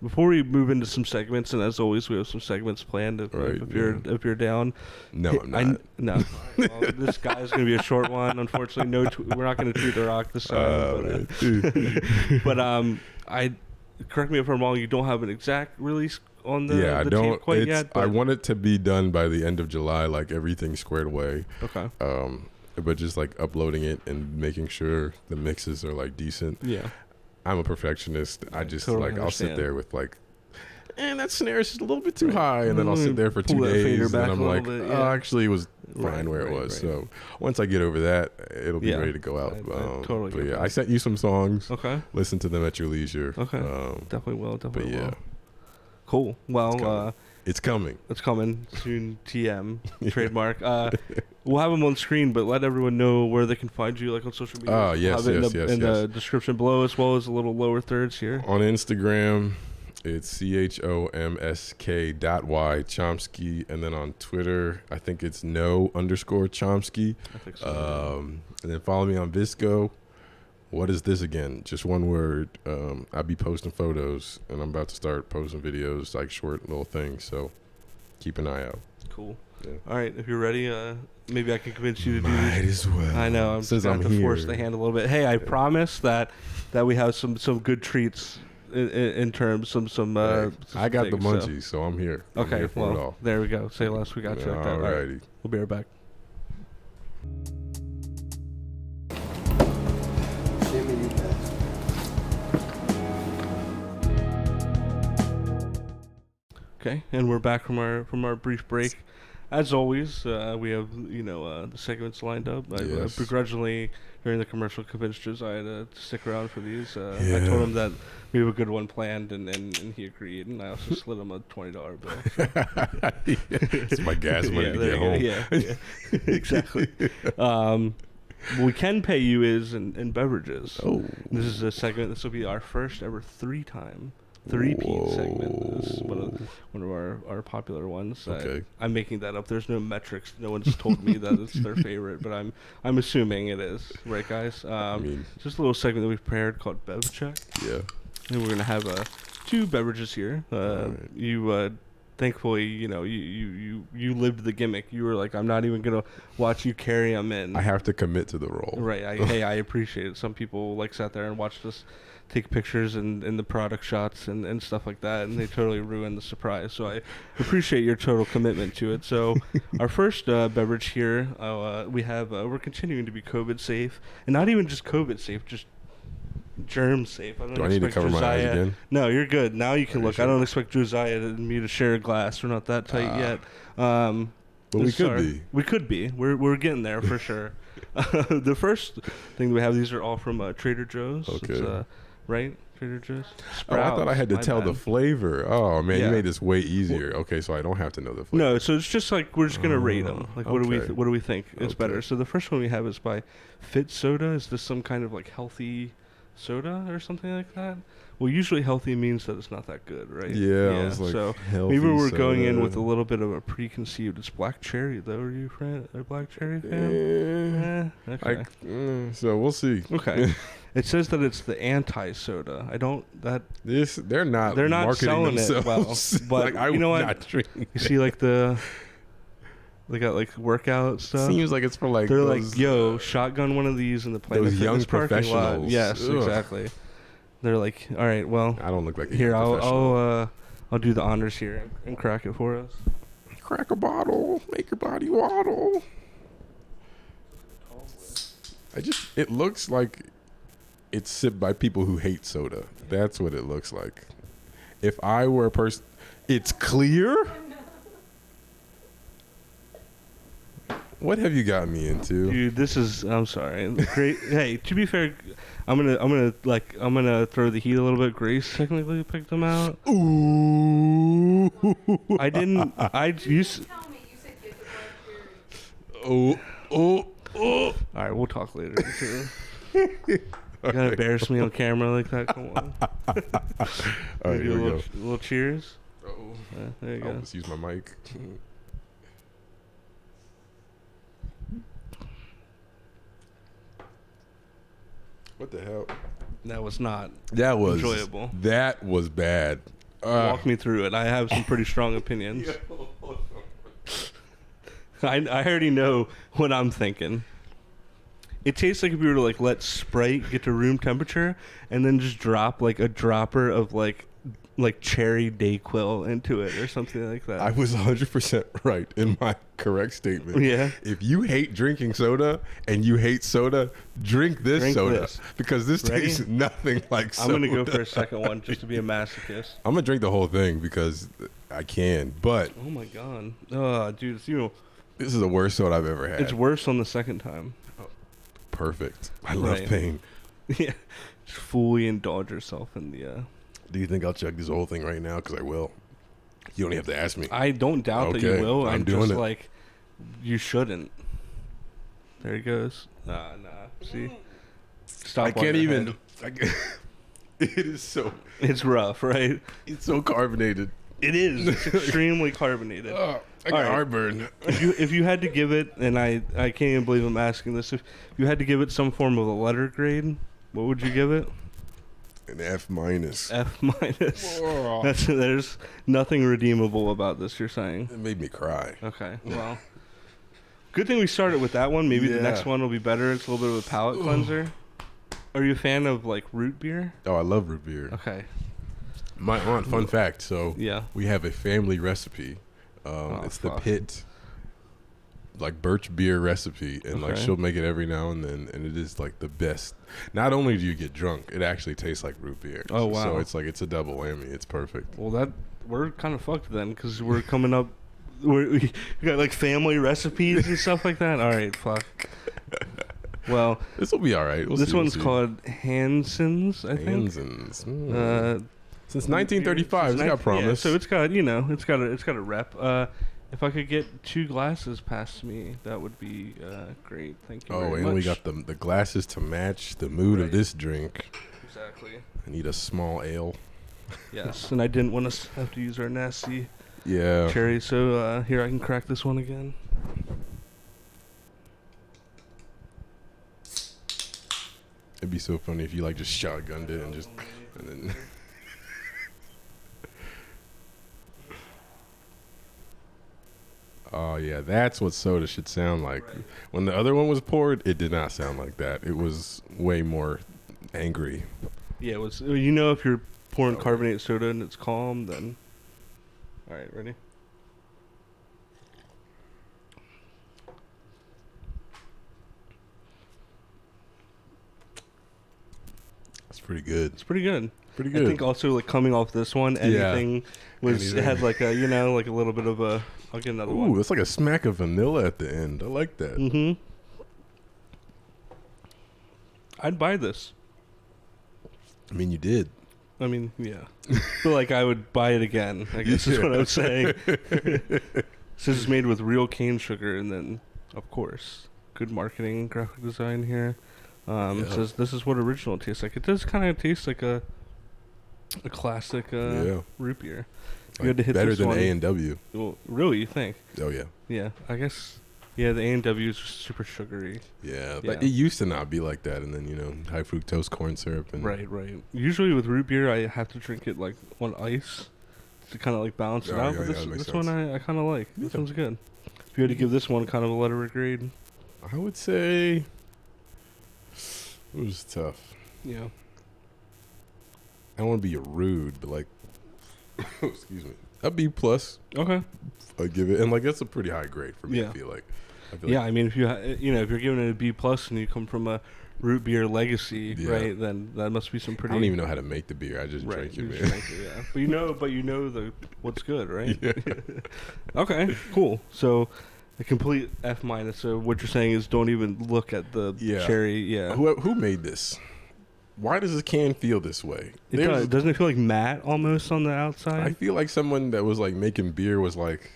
Speaker 3: Before we move into some segments, and as always, we have some segments planned. If you're down,
Speaker 1: no, I'm not.
Speaker 3: Well, this guy's gonna be a short one. Unfortunately, we're not gonna tweet the rock this time. But I correct me if I'm wrong. You don't have an exact release on the tape quite yet.
Speaker 1: I want it to be done by the end of July, like everything squared away.
Speaker 3: Okay.
Speaker 1: But just like uploading it and making sure the mixes are like decent.
Speaker 3: Yeah.
Speaker 1: I'm a perfectionist. I just totally I'll sit there with like, that snare is just a little bit too high, and then I'll sit there for 2 days, and I'm like, actually it was fine where it was. So once I get over that, it'll be ready to go out.
Speaker 3: Totally.
Speaker 1: But I sent you some songs.
Speaker 3: Okay.
Speaker 1: Listen to them at your leisure.
Speaker 3: Okay. Definitely will.
Speaker 1: Yeah.
Speaker 3: Cool. Well,
Speaker 1: it's coming.
Speaker 3: It's coming soon. TM trademark. We'll have them on screen, but let everyone know where they can find you, like on social media.
Speaker 1: Oh, yes,
Speaker 3: in the description below, as well as the little lower thirds here.
Speaker 1: On Instagram, it's CHOMSK.Y Chomsky, and then on Twitter, I think it's _Chomsky.
Speaker 3: I think so.
Speaker 1: And then follow me on Visco. What is this again? Just one word. I'll be posting photos, and I'm about to start posting videos, like short little things. So keep an eye out.
Speaker 3: Cool. Yeah. All right, if you're ready, maybe I can convince you to do
Speaker 1: this. Might as well.
Speaker 3: I know. I'm just going to force the hand a little bit. Hey, I promise that we have some good treats in terms some
Speaker 1: I got
Speaker 3: things,
Speaker 1: the munchies, so I'm here.
Speaker 3: Okay,
Speaker 1: here for it all.
Speaker 3: There we go. Say less, we got you.
Speaker 1: All righty.
Speaker 3: Right. We'll be right back. Okay, and we're back from our brief break. as always, we have the segments lined up. I
Speaker 1: Yes.
Speaker 3: begrudgingly during the commercial convinced Josiah to stick around for these. I
Speaker 1: Yeah.
Speaker 3: told him that we have a good one planned, and he agreed. And I also slid him a $20 bill. So.
Speaker 1: It's my gas money to
Speaker 3: there
Speaker 1: get
Speaker 3: you go.
Speaker 1: home.
Speaker 3: Yeah, exactly. What we can pay you is in beverages.
Speaker 1: Oh.
Speaker 3: This is a segment. This will be our first ever three-peat segment. This is one of our popular ones.
Speaker 1: Okay.
Speaker 3: I'm making that up. There's no metrics. No one's told me that it's their favorite, but I'm assuming it is. Right, guys? Just a little segment that we've prepared called Bev Check.
Speaker 1: Yeah.
Speaker 3: And we're gonna have 2 beverages here.
Speaker 1: Right.
Speaker 3: You thankfully, you lived the gimmick. You were like, I'm not even gonna watch you carry them in.
Speaker 1: I have to commit to the role.
Speaker 3: Right. I appreciate it. Some people sat there and watched us take pictures and the product shots and stuff like that, and they totally ruined the surprise. So I appreciate your total commitment to it. So our first beverage here, we have we're continuing to be COVID safe, and not even just COVID safe, just germ safe.
Speaker 1: Do I need to cover my eyes again?
Speaker 3: No, you're good. Now you can look.
Speaker 1: Sure?
Speaker 3: I don't expect Josiah and me to share a glass. We're not that tight yet.
Speaker 1: But we could be.
Speaker 3: We could be. We're getting there for sure. The first thing we have, these are all from Trader Joe's.
Speaker 1: Okay.
Speaker 3: It's, right? Trader Joe's?
Speaker 1: Oh, I thought I had to tell the
Speaker 3: bad.
Speaker 1: flavor. Oh, man,
Speaker 3: Yeah.
Speaker 1: you made this way easier. Okay, so I don't have to know the flavor.
Speaker 3: No, so it's just like we're just gonna rate them. Like, what
Speaker 1: okay.
Speaker 3: do we think is
Speaker 1: Okay.
Speaker 3: better? So the first one we have is by Fit Soda. Is this some kind of healthy soda or something like that? Well, usually healthy means that it's not that good, right?
Speaker 1: Yeah, I was like,
Speaker 3: so
Speaker 1: healthy
Speaker 3: maybe we're going in
Speaker 1: soda.
Speaker 3: with a little bit of a preconceived. It's black cherry though. Are you a black cherry fan? Okay.
Speaker 1: So we'll see.
Speaker 3: Okay. It says that it's the anti-soda.
Speaker 1: They're not
Speaker 3: They're not
Speaker 1: marketing
Speaker 3: selling it
Speaker 1: themselves.
Speaker 3: well, but
Speaker 1: like, I
Speaker 3: you
Speaker 1: would
Speaker 3: know what?
Speaker 1: not drink.
Speaker 3: You see, they got workout stuff.
Speaker 1: Seems like it's for
Speaker 3: They're
Speaker 1: those,
Speaker 3: yo, shotgun one of these in the Planet
Speaker 1: those young
Speaker 3: Fitness parking lot.
Speaker 1: professionals.
Speaker 3: Yes,
Speaker 1: Ugh.
Speaker 3: exactly. They're like, all right, well,
Speaker 1: I don't look like a
Speaker 3: here
Speaker 1: young professional.
Speaker 3: I'll do the honors here and crack it for us.
Speaker 1: Crack a bottle, make your body waddle. It looks like it's sipped by people who hate soda. That's what it looks like. If I were a person, it's clear. What have you got me into?
Speaker 3: Dude, this is. I'm sorry. Great. Hey, to be fair, I'm gonna throw the heat a little bit. Grace technically picked them out.
Speaker 1: Ooh.
Speaker 3: I didn't. You said get the black cherry. All right, we'll talk later. You're gonna embarrass me on camera like that? Come on.
Speaker 1: All right, here we go.
Speaker 3: A little cheers.
Speaker 1: Uh-oh.
Speaker 3: There you
Speaker 1: I
Speaker 3: go.
Speaker 1: almost used my mic. What the hell?
Speaker 3: That was not
Speaker 1: That was
Speaker 3: enjoyable.
Speaker 1: That was bad.
Speaker 3: Walk me through it. I have some pretty strong opinions. I already know what I'm thinking. It tastes like if you were to let Sprite get to room temperature and then just drop a dropper of like cherry Dayquil into it or something like that.
Speaker 1: I was 100% right in my correct statement.
Speaker 3: Yeah.
Speaker 1: If you hate drinking soda and you hate soda, drink this soda. Because this
Speaker 3: Ready?
Speaker 1: tastes nothing like soda.
Speaker 3: I'm going to go for a second one just to be a masochist.
Speaker 1: I'm going to drink the whole thing because I can, but
Speaker 3: Oh my god. Oh, dude,
Speaker 1: this is the worst soda I've ever had.
Speaker 3: it's worse on the second time.
Speaker 1: Perfect. I love
Speaker 3: Right.
Speaker 1: pain.
Speaker 3: Yeah. Just fully indulge yourself in the
Speaker 1: Do you think I'll chug this whole thing right now? Because I will. You don't have to ask me.
Speaker 3: I don't doubt that
Speaker 1: Okay,
Speaker 3: you will.
Speaker 1: I'm
Speaker 3: I'm
Speaker 1: doing
Speaker 3: just
Speaker 1: it.
Speaker 3: you shouldn't. There he goes. Nah. See? Stop.
Speaker 1: I can't even. It is so.
Speaker 3: It's rough, right?
Speaker 1: It's so carbonated.
Speaker 3: It is. It's extremely carbonated.
Speaker 1: I got
Speaker 3: All right.
Speaker 1: heartburn.
Speaker 3: If you had to give it, and I can't even believe I'm asking this, if you had to give it some form of a letter grade, what would you give it?
Speaker 1: An F minus.
Speaker 3: F minus.
Speaker 1: Oh.
Speaker 3: There's nothing redeemable about this, you're saying.
Speaker 1: It made me cry.
Speaker 3: Okay, well. Good thing we started with that one. Maybe the
Speaker 1: Yeah.
Speaker 3: next one will be better. It's a little bit of a palate cleanser. Are you a fan of root beer?
Speaker 1: Oh, I love root beer.
Speaker 3: Okay.
Speaker 1: My aunt, fun fact. So
Speaker 3: Yeah.
Speaker 1: we have a family recipe. It's the
Speaker 3: fuck.
Speaker 1: Pit, birch beer recipe, and
Speaker 3: Okay.
Speaker 1: she'll make it every now and then, and it is the best. Not only do you get drunk, it actually tastes like root beer.
Speaker 3: Oh, wow.
Speaker 1: So it's a double whammy. It's perfect.
Speaker 3: Well, we're kind of fucked then because we're coming up we got like family recipes and stuff like that. All right, fuck. Well,
Speaker 1: this will be all right.
Speaker 3: This one's called Hansen's, I think.
Speaker 1: Hansen's. Since 1935, it's got promise.
Speaker 3: Yeah, so it's got, you know, it's got a rep. If I could get 2 glasses past me, that would be great. Thank you very much.
Speaker 1: Oh, and we got the glasses to match the mood of this drink.
Speaker 3: Exactly.
Speaker 1: I need a small ale.
Speaker 3: Yes, and I didn't want to have to use our nasty
Speaker 1: cherry,
Speaker 3: so here I can crack this one again.
Speaker 1: It'd be so funny if you like just shotgunned it and just and then oh yeah, that's what soda should sound like.
Speaker 3: Right.
Speaker 1: When the other one was poured, it did not sound like that. It was way more angry.
Speaker 3: Yeah, it was. You know, if you're pouring carbonated soda and it's calm, then. All right, ready?
Speaker 1: That's pretty good.
Speaker 3: It's pretty good.
Speaker 1: Pretty good.
Speaker 3: I think also like coming off this one, anything it had like a, you know, like a little bit of a. I'll get another one.
Speaker 1: Ooh, it's like a smack of vanilla at the end. I like that.
Speaker 3: Mm-hmm. I'd buy this.
Speaker 1: I mean, you did.
Speaker 3: I mean, yeah. But like, I would buy it again, I guess is what I was saying. So it's made with real cane sugar, and then, of course, good marketing, graphic design here. It says this is what original tastes like. It does kind of taste like a classic root beer.
Speaker 1: Like
Speaker 3: You had to hit
Speaker 1: better
Speaker 3: this
Speaker 1: than
Speaker 3: one.
Speaker 1: A&W.
Speaker 3: Well, really, you think?
Speaker 1: Oh, yeah.
Speaker 3: Yeah, I guess. Yeah, the A&W is super sugary.
Speaker 1: Yeah,
Speaker 3: Yeah.
Speaker 1: but it used to not be like that. And then, you know, high fructose corn syrup. And
Speaker 3: Right. Usually with root beer, I have to drink it like on ice to kind of like balance it out.
Speaker 1: Yeah,
Speaker 3: But
Speaker 1: that makes
Speaker 3: this one
Speaker 1: sense.
Speaker 3: I kind of like. This one's good. If you had to give this one kind of a letter grade.
Speaker 1: I would say it was tough.
Speaker 3: Yeah.
Speaker 1: I don't want to be rude, but like, excuse me, a B plus.
Speaker 3: Okay.
Speaker 1: I'd give it, and like that's a pretty high grade for me.
Speaker 3: Yeah.
Speaker 1: I feel like.
Speaker 3: Yeah, I mean, if you if you're giving it a B plus and you come from a root beer legacy,
Speaker 1: Yeah.
Speaker 3: right? Then that must be some pretty.
Speaker 1: I don't even know how to make the beer. I just
Speaker 3: Right,
Speaker 1: drink
Speaker 3: you
Speaker 1: it,
Speaker 3: just
Speaker 1: man.
Speaker 3: drink it, yeah. But you know the what's good, right?
Speaker 1: Yeah.
Speaker 3: Okay, cool. So a complete F minus. So what you're saying is don't even look at the cherry. Yeah.
Speaker 1: Who made this? Why does this can feel this way?
Speaker 3: Doesn't it feel like matte almost on the outside?
Speaker 1: I feel like someone that was like making beer was like,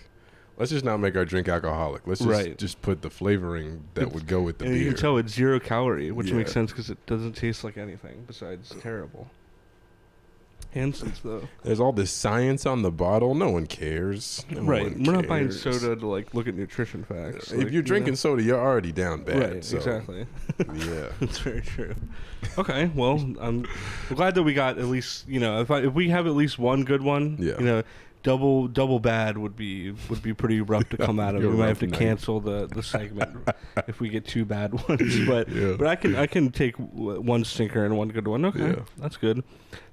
Speaker 1: let's just not make our drink alcoholic. Let's just put the flavoring that would go with the
Speaker 3: and
Speaker 1: beer.
Speaker 3: you can tell it's 0 calorie, which
Speaker 1: Yeah.
Speaker 3: makes sense because it doesn't taste like anything besides terrible. Hansen's though.
Speaker 1: There's all this science on the bottle. No one cares. No
Speaker 3: Right.
Speaker 1: one
Speaker 3: We're not buying
Speaker 1: cares.
Speaker 3: soda to like look at nutrition facts.
Speaker 1: If
Speaker 3: Like,
Speaker 1: you're drinking soda, you're already down bad.
Speaker 3: right,
Speaker 1: so,
Speaker 3: exactly.
Speaker 1: Yeah.
Speaker 3: That's very true. Okay, well, I'm glad that we got at least, you know, if we have at least one good one,
Speaker 1: Yeah.
Speaker 3: you know, double bad would be pretty rough to come out of.
Speaker 1: You're
Speaker 3: We might
Speaker 1: rough
Speaker 3: have to
Speaker 1: night.
Speaker 3: cancel the segment if we get 2 bad ones. But
Speaker 1: Yeah.
Speaker 3: but I can take one stinker and one good one. Okay,
Speaker 1: Yeah.
Speaker 3: that's good.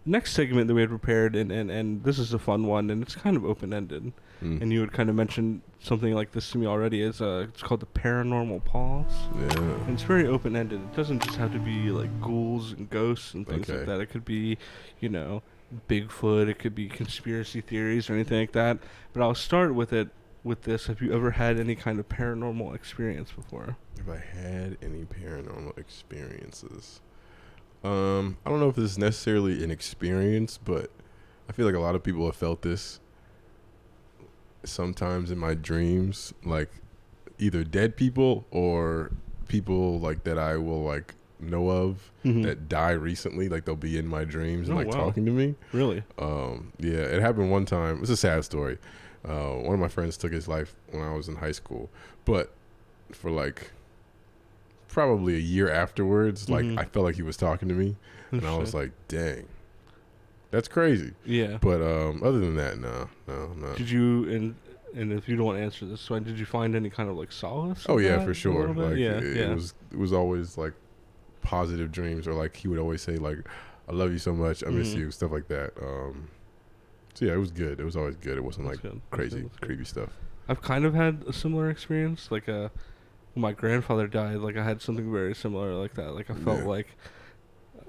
Speaker 3: Next segment that we had prepared, and this is a fun one, and it's kind of open ended.
Speaker 1: Mm.
Speaker 3: And you had kind of mentioned something like this to me already. It's called the Paranormal Pause.
Speaker 1: Yeah.
Speaker 3: And it's very open ended. It doesn't just have to be like ghouls and ghosts and things
Speaker 1: Okay.
Speaker 3: like that. It could be, you know, Bigfoot. It could be conspiracy theories or anything like that. But I'll start with this. Have you ever had any kind of paranormal experience before?
Speaker 1: Have I had any paranormal experiences? I don't know if this is necessarily an experience, but I feel like a lot of people have felt this sometimes in my dreams, like either dead people or people like that I will like know of that die recently. Like they'll be in my dreams and
Speaker 3: Oh,
Speaker 1: like
Speaker 3: wow.
Speaker 1: talking to me.
Speaker 3: Really?
Speaker 1: Yeah, it happened one time. It's a sad story. One of my friends took his life when I was in high school, but for like probably a year afterwards, like I felt like he was talking to me, and I was like, "Dang, that's crazy."
Speaker 3: Yeah.
Speaker 1: But other than that, no.
Speaker 3: Did you and if you don't want to answer this, did you find any kind of like solace?
Speaker 1: Oh
Speaker 3: in
Speaker 1: yeah,
Speaker 3: that
Speaker 1: for
Speaker 3: a
Speaker 1: sure.
Speaker 3: little bit?
Speaker 1: Like
Speaker 3: yeah.
Speaker 1: it was always like positive dreams, or like he would always say like, "I love you so much, I miss you," stuff like that. So yeah, it was good. It was always good. It wasn't
Speaker 3: That's
Speaker 1: like
Speaker 3: good.
Speaker 1: crazy,
Speaker 3: That's good.
Speaker 1: creepy stuff.
Speaker 3: I've kind of had a similar experience. Like when my grandfather died, like I had something very similar like that. Like I felt
Speaker 1: Yeah.
Speaker 3: like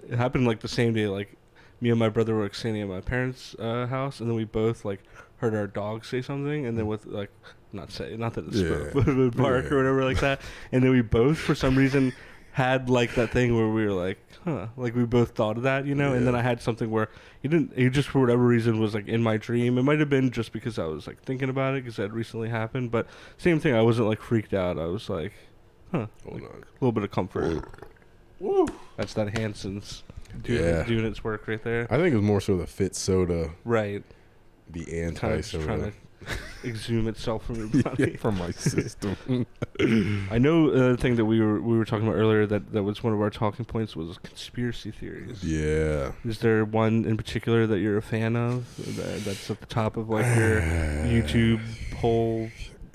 Speaker 3: it happened like the same day. Like me and my brother were like standing at my parents' house, and then we both like heard our dog say something, and then with like not that it spoke, but it would bark or whatever like that, and then we both for some reason had like that thing where we were like, huh, like we both thought of that, and then I had something where he just for whatever reason was like in my dream. It might have been just because I was like thinking about it because that recently happened, but same thing. I wasn't like freaked out. I was like, huh, like, a little bit of comfort.
Speaker 1: Woo.
Speaker 3: That's that Hanson's doing its work right there.
Speaker 1: I think it was more so the fit soda,
Speaker 3: right?
Speaker 1: The anti-soda
Speaker 3: trying to exhume itself from your body,
Speaker 1: from my system.
Speaker 3: I know the thing that we were talking about earlier that was one of our talking points was conspiracy theories.
Speaker 1: Yeah.
Speaker 3: Is there one in particular that you're a fan of that's at the top of like your YouTube poll?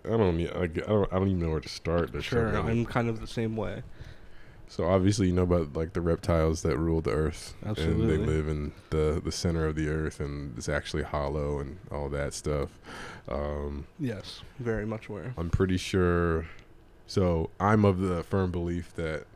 Speaker 1: I don't even know where to start.
Speaker 3: Sure, I'm kind of the same way.
Speaker 1: So obviously you know about like the reptiles that rule the earth.
Speaker 3: Absolutely.
Speaker 1: And they live in the center of the earth and it's actually hollow and all that stuff.
Speaker 3: Yes, very much aware.
Speaker 1: I'm pretty sure. So I'm of the firm belief that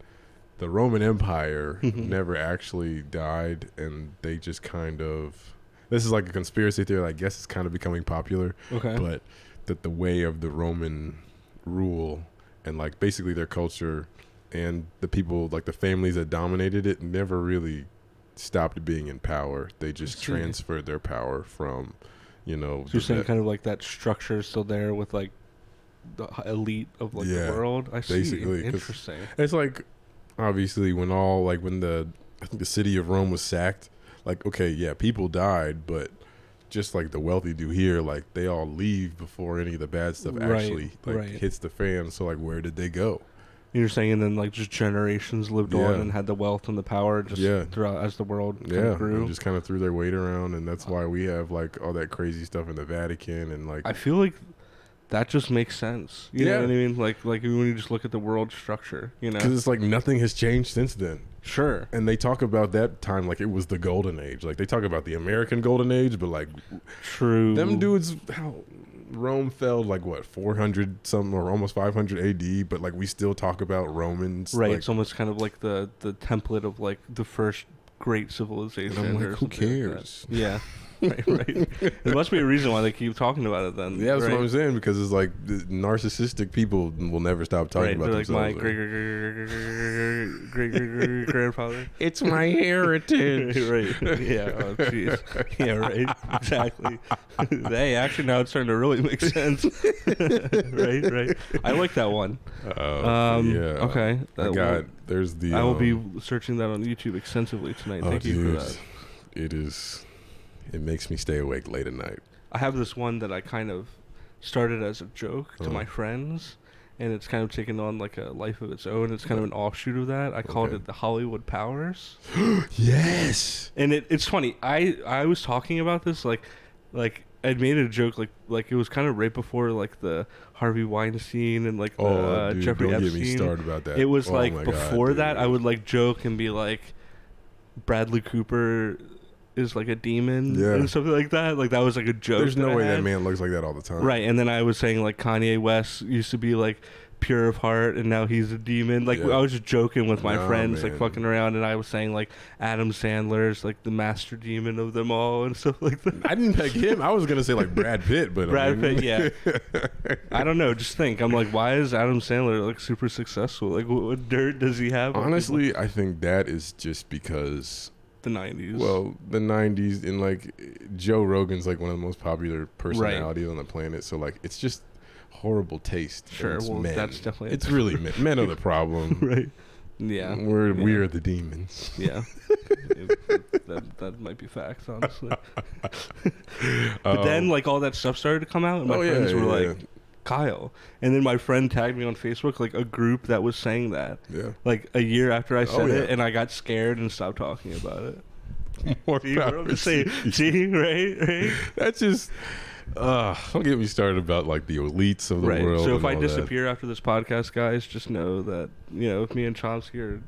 Speaker 1: the Roman Empire never actually died and they just kind of, this is like a conspiracy theory. I guess it's kind of becoming popular.
Speaker 3: Okay.
Speaker 1: But that the way of the Roman rule and like basically their culture and the people, like the families that dominated it, never really stopped being in power. They just transferred their power from, So you're saying kind
Speaker 3: of like that structure is still there with like the elite of like the world? I see.
Speaker 1: Basically.
Speaker 3: Interesting.
Speaker 1: It's like, obviously, when I think the city of Rome was sacked, like, okay, yeah, people died, but just like the wealthy do here, like they all leave before any of the bad stuff actually hits the fan. So like, where did they go?
Speaker 3: You're saying, and then like just generations lived on and had the wealth and the power just throughout as the world grew.
Speaker 1: And just kind of threw their weight around, and that's why we have like all that crazy stuff in the Vatican and like.
Speaker 3: I feel like that just makes sense. You know what I mean? Like when you just look at the world structure, because
Speaker 1: it's like nothing has changed since then.
Speaker 3: Sure.
Speaker 1: And they talk about that time like it was the golden age. Like they talk about the American golden age, but like,
Speaker 3: true.
Speaker 1: Them dudes, how Rome fell like what 400 something or almost 500 AD, but like we still talk about Romans.
Speaker 3: Right.
Speaker 1: Like,
Speaker 3: it's almost kind of like the template of like the first great civilization.
Speaker 1: And I'm like, who cares?
Speaker 3: Like yeah. right. There must be a reason why they keep talking about it then.
Speaker 1: Yeah, that's what I'm saying, because it's like narcissistic people will never stop talking about
Speaker 3: themselves. Like my great grandfather.
Speaker 1: It's my heritage.
Speaker 3: Right. Yeah. Oh, jeez. Yeah. Right. Exactly. Hey, actually, now it's starting to really make sense. Right. I like that one.
Speaker 1: Yeah.
Speaker 3: Okay.
Speaker 1: There's the.
Speaker 3: I will be searching that on YouTube extensively tonight. Thank you for that.
Speaker 1: It is. It makes me stay awake late at night.
Speaker 3: I have this one that I kind of started as a joke to my friends, and it's kind of taken on like a life of its own. It's kind of an offshoot of that. I called it the Hollywood Powers.
Speaker 1: Yes.
Speaker 3: And it's funny. I was talking about this like I'd made a joke like it was kind of right before like the Harvey Weinstein and like the Jeffrey Epstein.
Speaker 1: Don't get me started about that.
Speaker 3: It was like before that I would like joke and be like Bradley Cooper is like a demon and something like that. Like that was like a joke.
Speaker 1: There's no way that man looks like that all the time.
Speaker 3: Right. And then I was saying like Kanye West used to be like pure of heart and now he's a demon. Like I was just joking with my friends, like fucking around, and I was saying like Adam Sandler's like the master demon of them all and stuff like that.
Speaker 1: I didn't peg him. I was gonna say like Brad Pitt, but
Speaker 3: Pitt, yeah. I don't know. Just think. I'm like, why is Adam Sandler like super successful? Like what dirt does he have?
Speaker 1: Honestly, I think that is just because
Speaker 3: the 90s.
Speaker 1: Well, the 90s, and like Joe Rogan's like one of the most popular personalities on the planet. So like it's just horrible taste.
Speaker 3: Sure, well,
Speaker 1: men.
Speaker 3: that's definitely
Speaker 1: it's really men. Men are the problem.
Speaker 3: Right. Yeah.
Speaker 1: We are the demons.
Speaker 3: Yeah. that might be facts, honestly. But then like all that stuff started to come out, and my friends were like, Kyle. And then my friend tagged me on Facebook, like a group that was saying that.
Speaker 1: Yeah.
Speaker 3: Like a year after I said it, and I got scared and stopped talking about it. See, right?
Speaker 1: That's just. Don't get me started about like the elites of the world.
Speaker 3: So if I disappear after this podcast, guys, just know that if me and Chomsky are,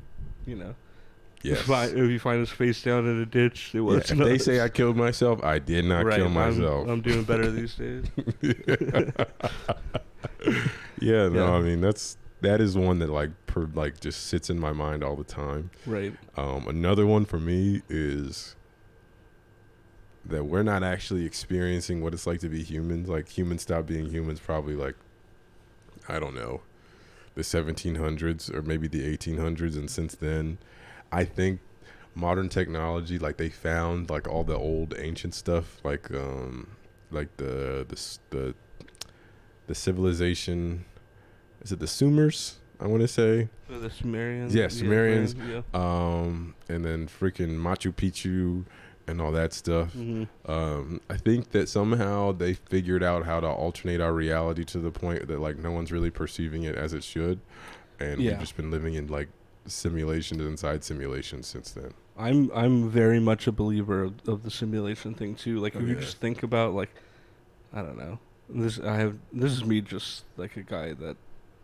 Speaker 1: yes.
Speaker 3: If you find us face down in a ditch, it was.
Speaker 1: If they say I killed myself, I did not kill myself.
Speaker 3: I'm doing better these days.
Speaker 1: I mean that is one that like just sits in my mind all the time.
Speaker 3: Right.
Speaker 1: Another one for me is that we're not actually experiencing what it's like to be humans. Like humans stopped being humans probably like, I don't know, the 1700s or maybe the 1800s, and since then, I think modern technology, like they found like all the old ancient stuff, like the civilization. Is it the Sumers? I want to say.
Speaker 3: The Sumerians.
Speaker 1: Yeah, Sumerians.
Speaker 3: Yeah.
Speaker 1: And then freaking Machu Picchu and all that stuff.
Speaker 3: Mm-hmm.
Speaker 1: I think that somehow they figured out how to alternate our reality to the point that like no one's really perceiving it as it should, and we've just been living in like simulations inside simulations since then.
Speaker 3: I'm very much a believer of the simulation thing too. Like if you just think about like, I don't know. This is me just like a guy that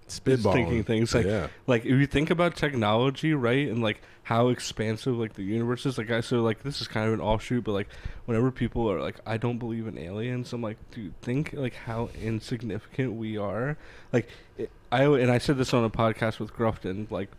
Speaker 1: Spitballing.
Speaker 3: Thinking things like if you think about technology, right, and like how expansive like the universe is, like so like this is kind of an offshoot, but like whenever people are like, I don't believe in aliens, I'm like, dude, think like how insignificant we are. Like I said this on a podcast with Grufton, like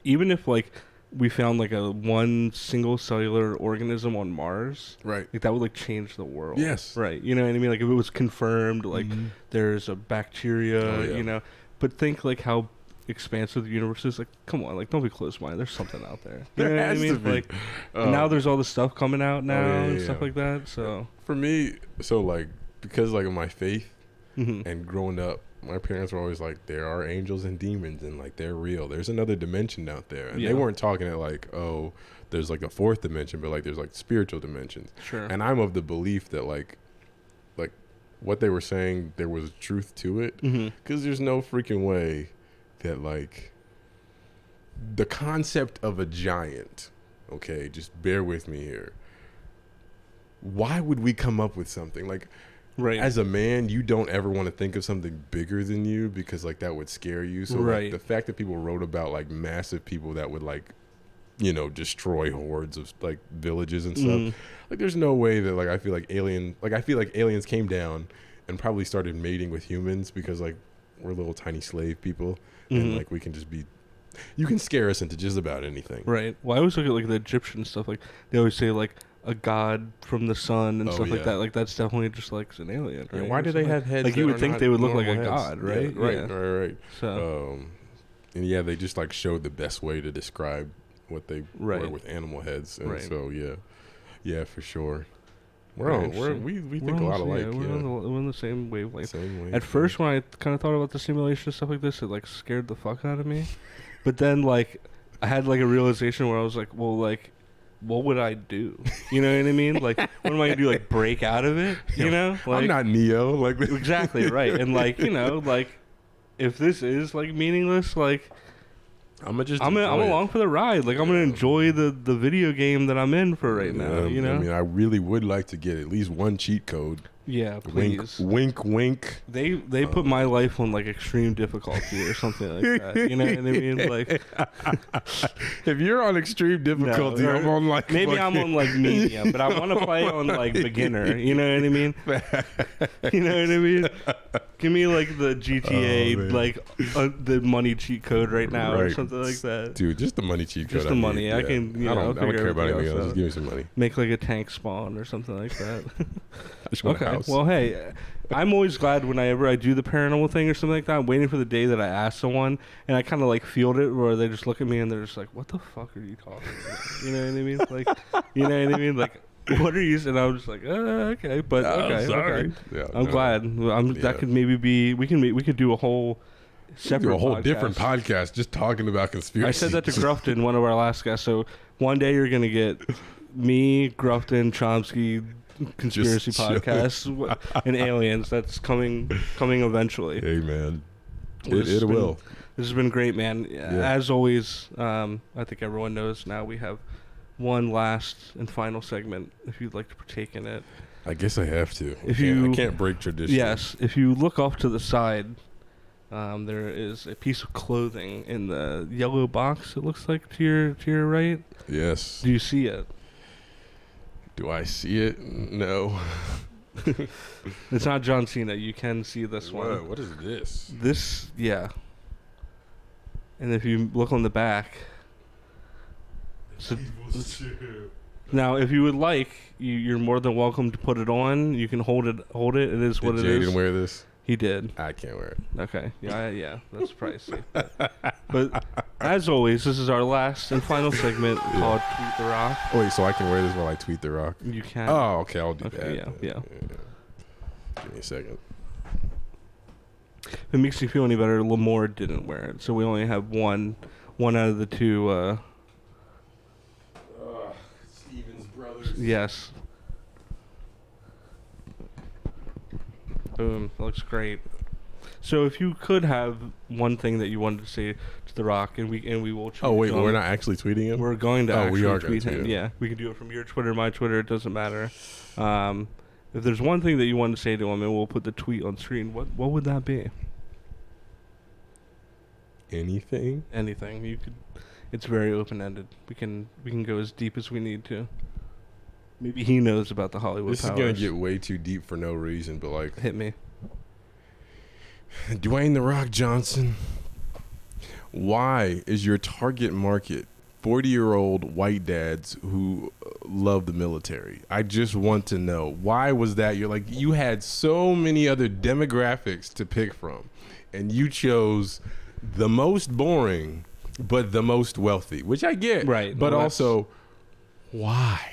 Speaker 3: even if like we found like a one single cellular organism on Mars,
Speaker 1: right,
Speaker 3: like that would like change the world.
Speaker 1: Yes,
Speaker 3: right. You know what I mean? Like if it was confirmed, like there's a bacteria, you know. But think like how expansive the universe is. Like, come on, like don't be close-minded. There's something out there. You know what I mean? Like now there's all this stuff coming out now and stuff like that. So
Speaker 1: for me, so like because like of my faith and growing up, my parents were always like, there are angels and demons and like they're real. There's another dimension out there. And they weren't talking at like, oh, there's like a fourth dimension, but like there's like spiritual dimensions.
Speaker 3: Sure.
Speaker 1: And I'm of the belief that like what they were saying, there was truth to it. Because there's no freaking way that like the concept of a giant, okay, just bear with me here. Why would we come up with something like, right, as a man, you don't ever want to think of something bigger than you because like that would scare you. So like, the fact that people wrote about like massive people that would like, you know, destroy hordes of like villages and stuff. Like there's no way that like I feel like aliens came down and probably started mating with humans because like we're little tiny slave people and like we can just be, you can scare us into just about anything.
Speaker 3: Right. Well, I always look at like the Egyptian stuff, like they always say like a god from the sun and stuff like that. Like that's definitely just like an alien, right?
Speaker 1: And why do they have heads?
Speaker 3: Like you would think they would look like a god, right?
Speaker 1: Yeah, right.
Speaker 3: So
Speaker 1: and they just like showed the best way to describe what they were with animal heads, and so yeah, for sure. We think a lot alike.
Speaker 3: We're on the same wavelength. At first, when I kind of thought about the simulation stuff like this, it like scared the fuck out of me. But then like I had like a realization where I was like, well, like what would I do? You know what I mean? Like what am I gonna do? Like break out of it? You know? Like,
Speaker 1: I'm not Neo. Like
Speaker 3: exactly right. And like you know, like if this is like meaningless, like. I'm along for the ride. Like I'm gonna enjoy the video game that I'm in for right now. You know.
Speaker 1: I mean, I really would like to get at least one cheat code.
Speaker 3: Yeah, please.
Speaker 1: Wink, wink.
Speaker 3: They put my life on like extreme difficulty or something like that. You know what I mean? Like,
Speaker 1: if you're on extreme difficulty, I'm on like
Speaker 3: I'm on like medium, but I want to play on like beginner. You know what I mean? You know what I mean? Give me like the GTA, like the money cheat code right now or something like that.
Speaker 1: Dude, just the money cheat code.
Speaker 3: Just the money. I can. You know,
Speaker 1: I don't care about anything else. Just give me some money.
Speaker 3: Make like a tank spawn or something like that.
Speaker 1: I just want a house.
Speaker 3: Well, hey, I'm always glad whenever I do the paranormal thing or something like that. I'm waiting for the day that I ask someone and I kind of like feel it, where they just look at me and they're just like, "What the fuck are you talking about?" You know what I mean? Like, you know what I mean? Like, what are you? And I'm just like, okay, but okay,
Speaker 1: sorry.
Speaker 3: okay.
Speaker 1: Yeah,
Speaker 3: I'm glad. That could maybe be. We could do a whole. Separate
Speaker 1: podcast. Different podcast just talking about conspiracy.
Speaker 3: I said that to Grufton, one of our last guests. So one day you're gonna get me, Grufton, Chomsky, conspiracy podcasts, and aliens. That's coming eventually.
Speaker 1: Hey man, it will.
Speaker 3: This has been great, man. Yeah. As always, I think everyone knows now we have one last and final segment. If you'd like to partake in it,
Speaker 1: I guess I have to. I can't break tradition.
Speaker 3: Yes, if you look off to the side. There is a piece of clothing in the yellow box, it looks like, to your right.
Speaker 1: Yes.
Speaker 3: Do you see it?
Speaker 1: Do I see it? No.
Speaker 3: It's not John Cena. You can see this one.
Speaker 1: What is this?
Speaker 3: This, yeah. And if you look on the back... Now, if you would like, you're more than welcome to put it on. You can hold it. It is what it is.
Speaker 1: Did Jaden wear this?
Speaker 3: He did.
Speaker 1: I can't wear it.
Speaker 3: Okay. Yeah. That's pricey. But as always, this is our last and final segment called Tweet the Rock.
Speaker 1: Oh, wait, so I can wear this while I tweet the rock?
Speaker 3: You can.
Speaker 1: Oh, okay. I'll do that.
Speaker 3: Yeah.
Speaker 1: Give me a second.
Speaker 3: If it makes you feel any better, Lamore didn't wear it, so we only have one out of the two.
Speaker 1: Steven's brothers.
Speaker 3: Yes. Boom. That looks great. So if you could have one thing that you wanted to say to The Rock, and we will.
Speaker 1: Oh wait, we're not actually tweeting him.
Speaker 3: We're going to.
Speaker 1: We are
Speaker 3: tweet him. Yeah, we can do it from your Twitter, my Twitter. It doesn't matter. If there's one thing that you want to say to him, and we'll put the tweet on screen, what would that be?
Speaker 1: Anything?
Speaker 3: Anything. You could. It's very open-ended. We can go as deep as we need to. Maybe he knows about the Hollywood
Speaker 1: This
Speaker 3: powers.
Speaker 1: is gonna get way too deep for no reason, but like,
Speaker 3: Hit me.
Speaker 1: Dwayne The Rock Johnson, why is your target market 40-year-old white dads who love the military? I just want to know, why was that? You had so many other demographics to pick from, and you chose the most boring but the most wealthy, which I get.
Speaker 3: Right.
Speaker 1: But
Speaker 3: Well,
Speaker 1: also, why?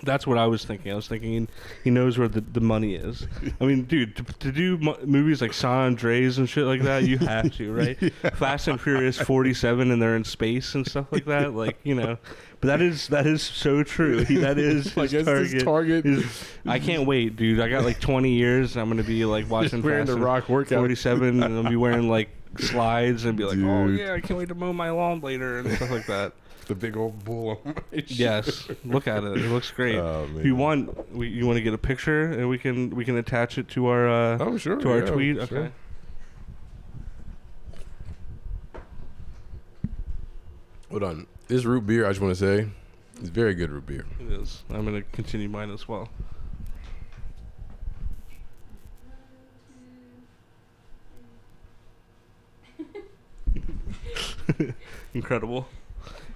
Speaker 3: That's what I was thinking. I was thinking he knows where the money is. I mean, dude, to do movies like San Andreas and shit like that, you have to, right? Yeah. Fast and Furious 47, and they're in space and stuff like that. Like, you know, but that is so true. That is his target. I can't wait, dude. I got like 20 years. And I'm gonna be like watching
Speaker 1: wearing
Speaker 3: Fast
Speaker 1: the Rock workout
Speaker 3: 47, and I'll be wearing like slides and be like,
Speaker 1: dude.
Speaker 3: oh yeah, I can't wait to mow my lawn later and stuff like that.
Speaker 1: The big old bull on my shirt.
Speaker 3: Yes, look at it. It looks great.
Speaker 1: Oh, man.
Speaker 3: If you want, you want to get a picture, and we can attach it to our to our tweet. Okay.
Speaker 1: Sure. Hold on. This root beer, I just want to say, is very good root beer.
Speaker 3: It is. I'm gonna continue mine as well. Incredible.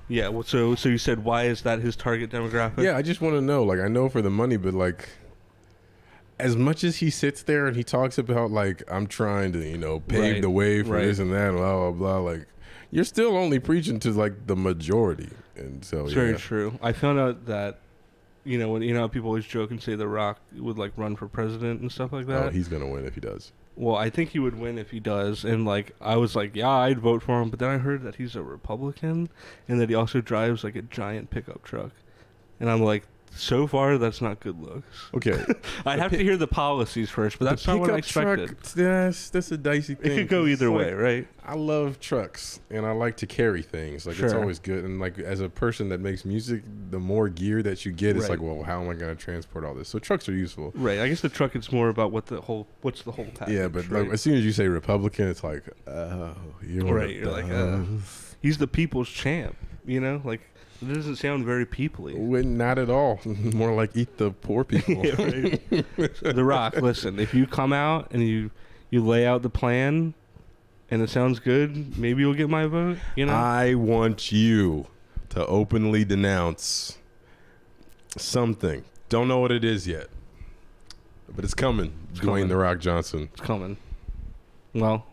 Speaker 3: Yeah, well, so you said, why is that his target demographic?
Speaker 1: Yeah, I just want to know. Like, I know for the money, but like, as much as he sits there and he talks about like, I'm trying to, pave the way for this and that, blah blah blah. Like, you're still only preaching to like the majority, and so
Speaker 3: it's very true. I found out that, when how people always joke and say The Rock would like run for president and stuff like that.
Speaker 1: Oh, he's gonna win if he does.
Speaker 3: Well, I think he would win if he does, and like I was like, yeah, I'd vote for him. But then I heard that he's a Republican, and that he also drives like a giant pickup truck, and I'm like, so far that's not good looks.
Speaker 1: Okay,
Speaker 3: I'd have to hear the policies first, but that's not what I expected.
Speaker 1: Truck, that's a dicey thing.
Speaker 3: It could go either way, right?
Speaker 1: I love trucks, and I like to carry things. Like, it's always good. And like, as a person that makes music, the more gear that you get, it's like, well, how am I going to transport all this? So trucks are useful,
Speaker 3: right? I guess the truck, it's more about what's the whole package.
Speaker 1: Yeah, but like, as soon as you say Republican, it's like, oh, you're
Speaker 3: right. You're like, he's the people's champ. Like. It doesn't sound very peoply.
Speaker 1: Not at all. More like eat the poor people.
Speaker 3: Yeah, right. The Rock, listen, if you come out and you lay out the plan and it sounds good, maybe you'll get my vote,
Speaker 1: I want you to openly denounce something. Don't know what it is yet, but it's coming. Dwayne The Rock Johnson.
Speaker 3: It's coming. Well,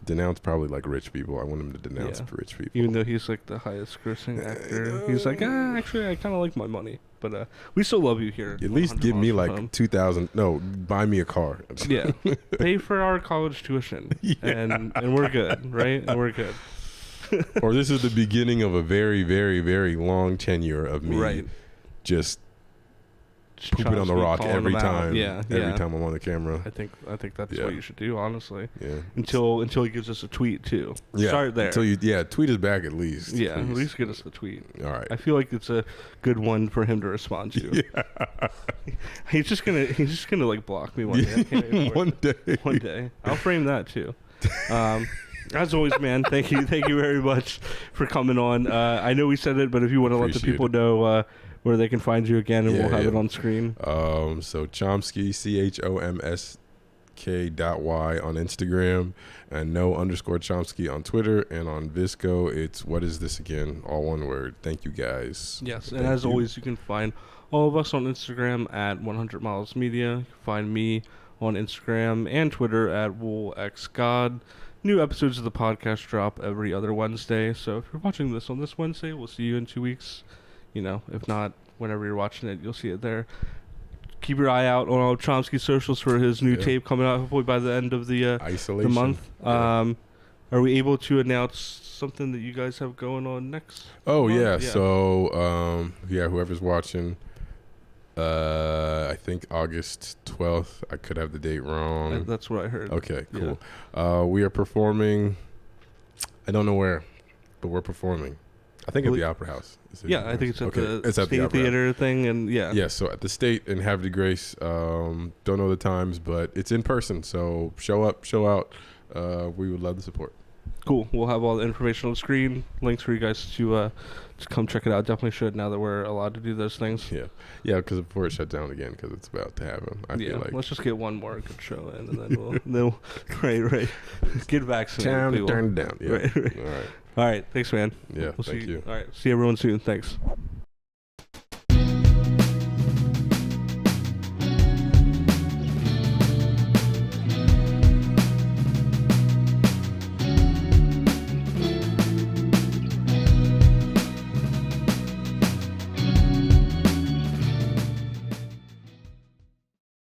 Speaker 1: denounce probably like rich people. I want him to denounce for rich people.
Speaker 3: Even though he's like the highest grossing actor. He's like, actually, I kind of like my money. But we still love you here.
Speaker 1: At least give me like 2,000. No, buy me a car.
Speaker 3: Yeah. Pay for our college tuition. Yeah. And we're good, right? And we're good.
Speaker 1: Or this is the beginning of a very, very, very long tenure of me just pooping on The Rock every time. Every time I'm on the camera.
Speaker 3: I think that's what you should do, honestly.
Speaker 1: Yeah.
Speaker 3: Until he gives us a tweet too.
Speaker 1: Yeah.
Speaker 3: Start there.
Speaker 1: Tweet us back at least.
Speaker 3: Yeah,
Speaker 1: please.
Speaker 3: at least get us the tweet.
Speaker 1: All right.
Speaker 3: I feel like it's a good one for him to respond to.
Speaker 1: Yeah.
Speaker 3: He's just gonna like block me one day. I can't wait for it. One day. I'll frame that too. As always, man, thank you very much for coming on. I know we said it, but if you want to let the people know where they can find you again, and we'll have it on screen.
Speaker 1: So Chomsky, k.y on Instagram, and no_Chomsky on Twitter, and on Visco it's what is this again, all one word. Thank you guys.
Speaker 3: Yes, and as always, you can find all of us on Instagram at 100 Miles Media. You can find me on Instagram and Twitter at WoolXGod. New episodes of the podcast drop every other Wednesday, so if you're watching this on this Wednesday, we'll see you in 2 weeks. If not, whenever you're watching it, you'll see it there. Keep your eye out on all Chomsky's socials for his new tape coming out hopefully by the end of the month. Yeah. Are we able to announce something that you guys have going on next month?
Speaker 1: So whoever's watching, I think August 12th. I could have the date wrong.
Speaker 3: That's what I heard.
Speaker 1: Okay, cool. Yeah. We are performing, I don't know where, but we're performing. I think at the Opera House.
Speaker 3: I think it's at the State Theater thing, and Yeah,
Speaker 1: so at the State in Havre de Grace. Don't know the times, but it's in person, so show up, show out. We would love the support.
Speaker 3: Cool. We'll have all the information on the screen, links for you guys to come check it out. Definitely should, now that we're allowed to do those things.
Speaker 1: Yeah, because before it shut down again, because it's about to happen. I feel like
Speaker 3: let's just get one more good show in, and then we'll right. Get vaccinated.
Speaker 1: Time to turn it down. Yeah.
Speaker 3: Right. All right. Thanks, man.
Speaker 1: Yeah. Thank you.
Speaker 3: All right. See everyone soon. Thanks.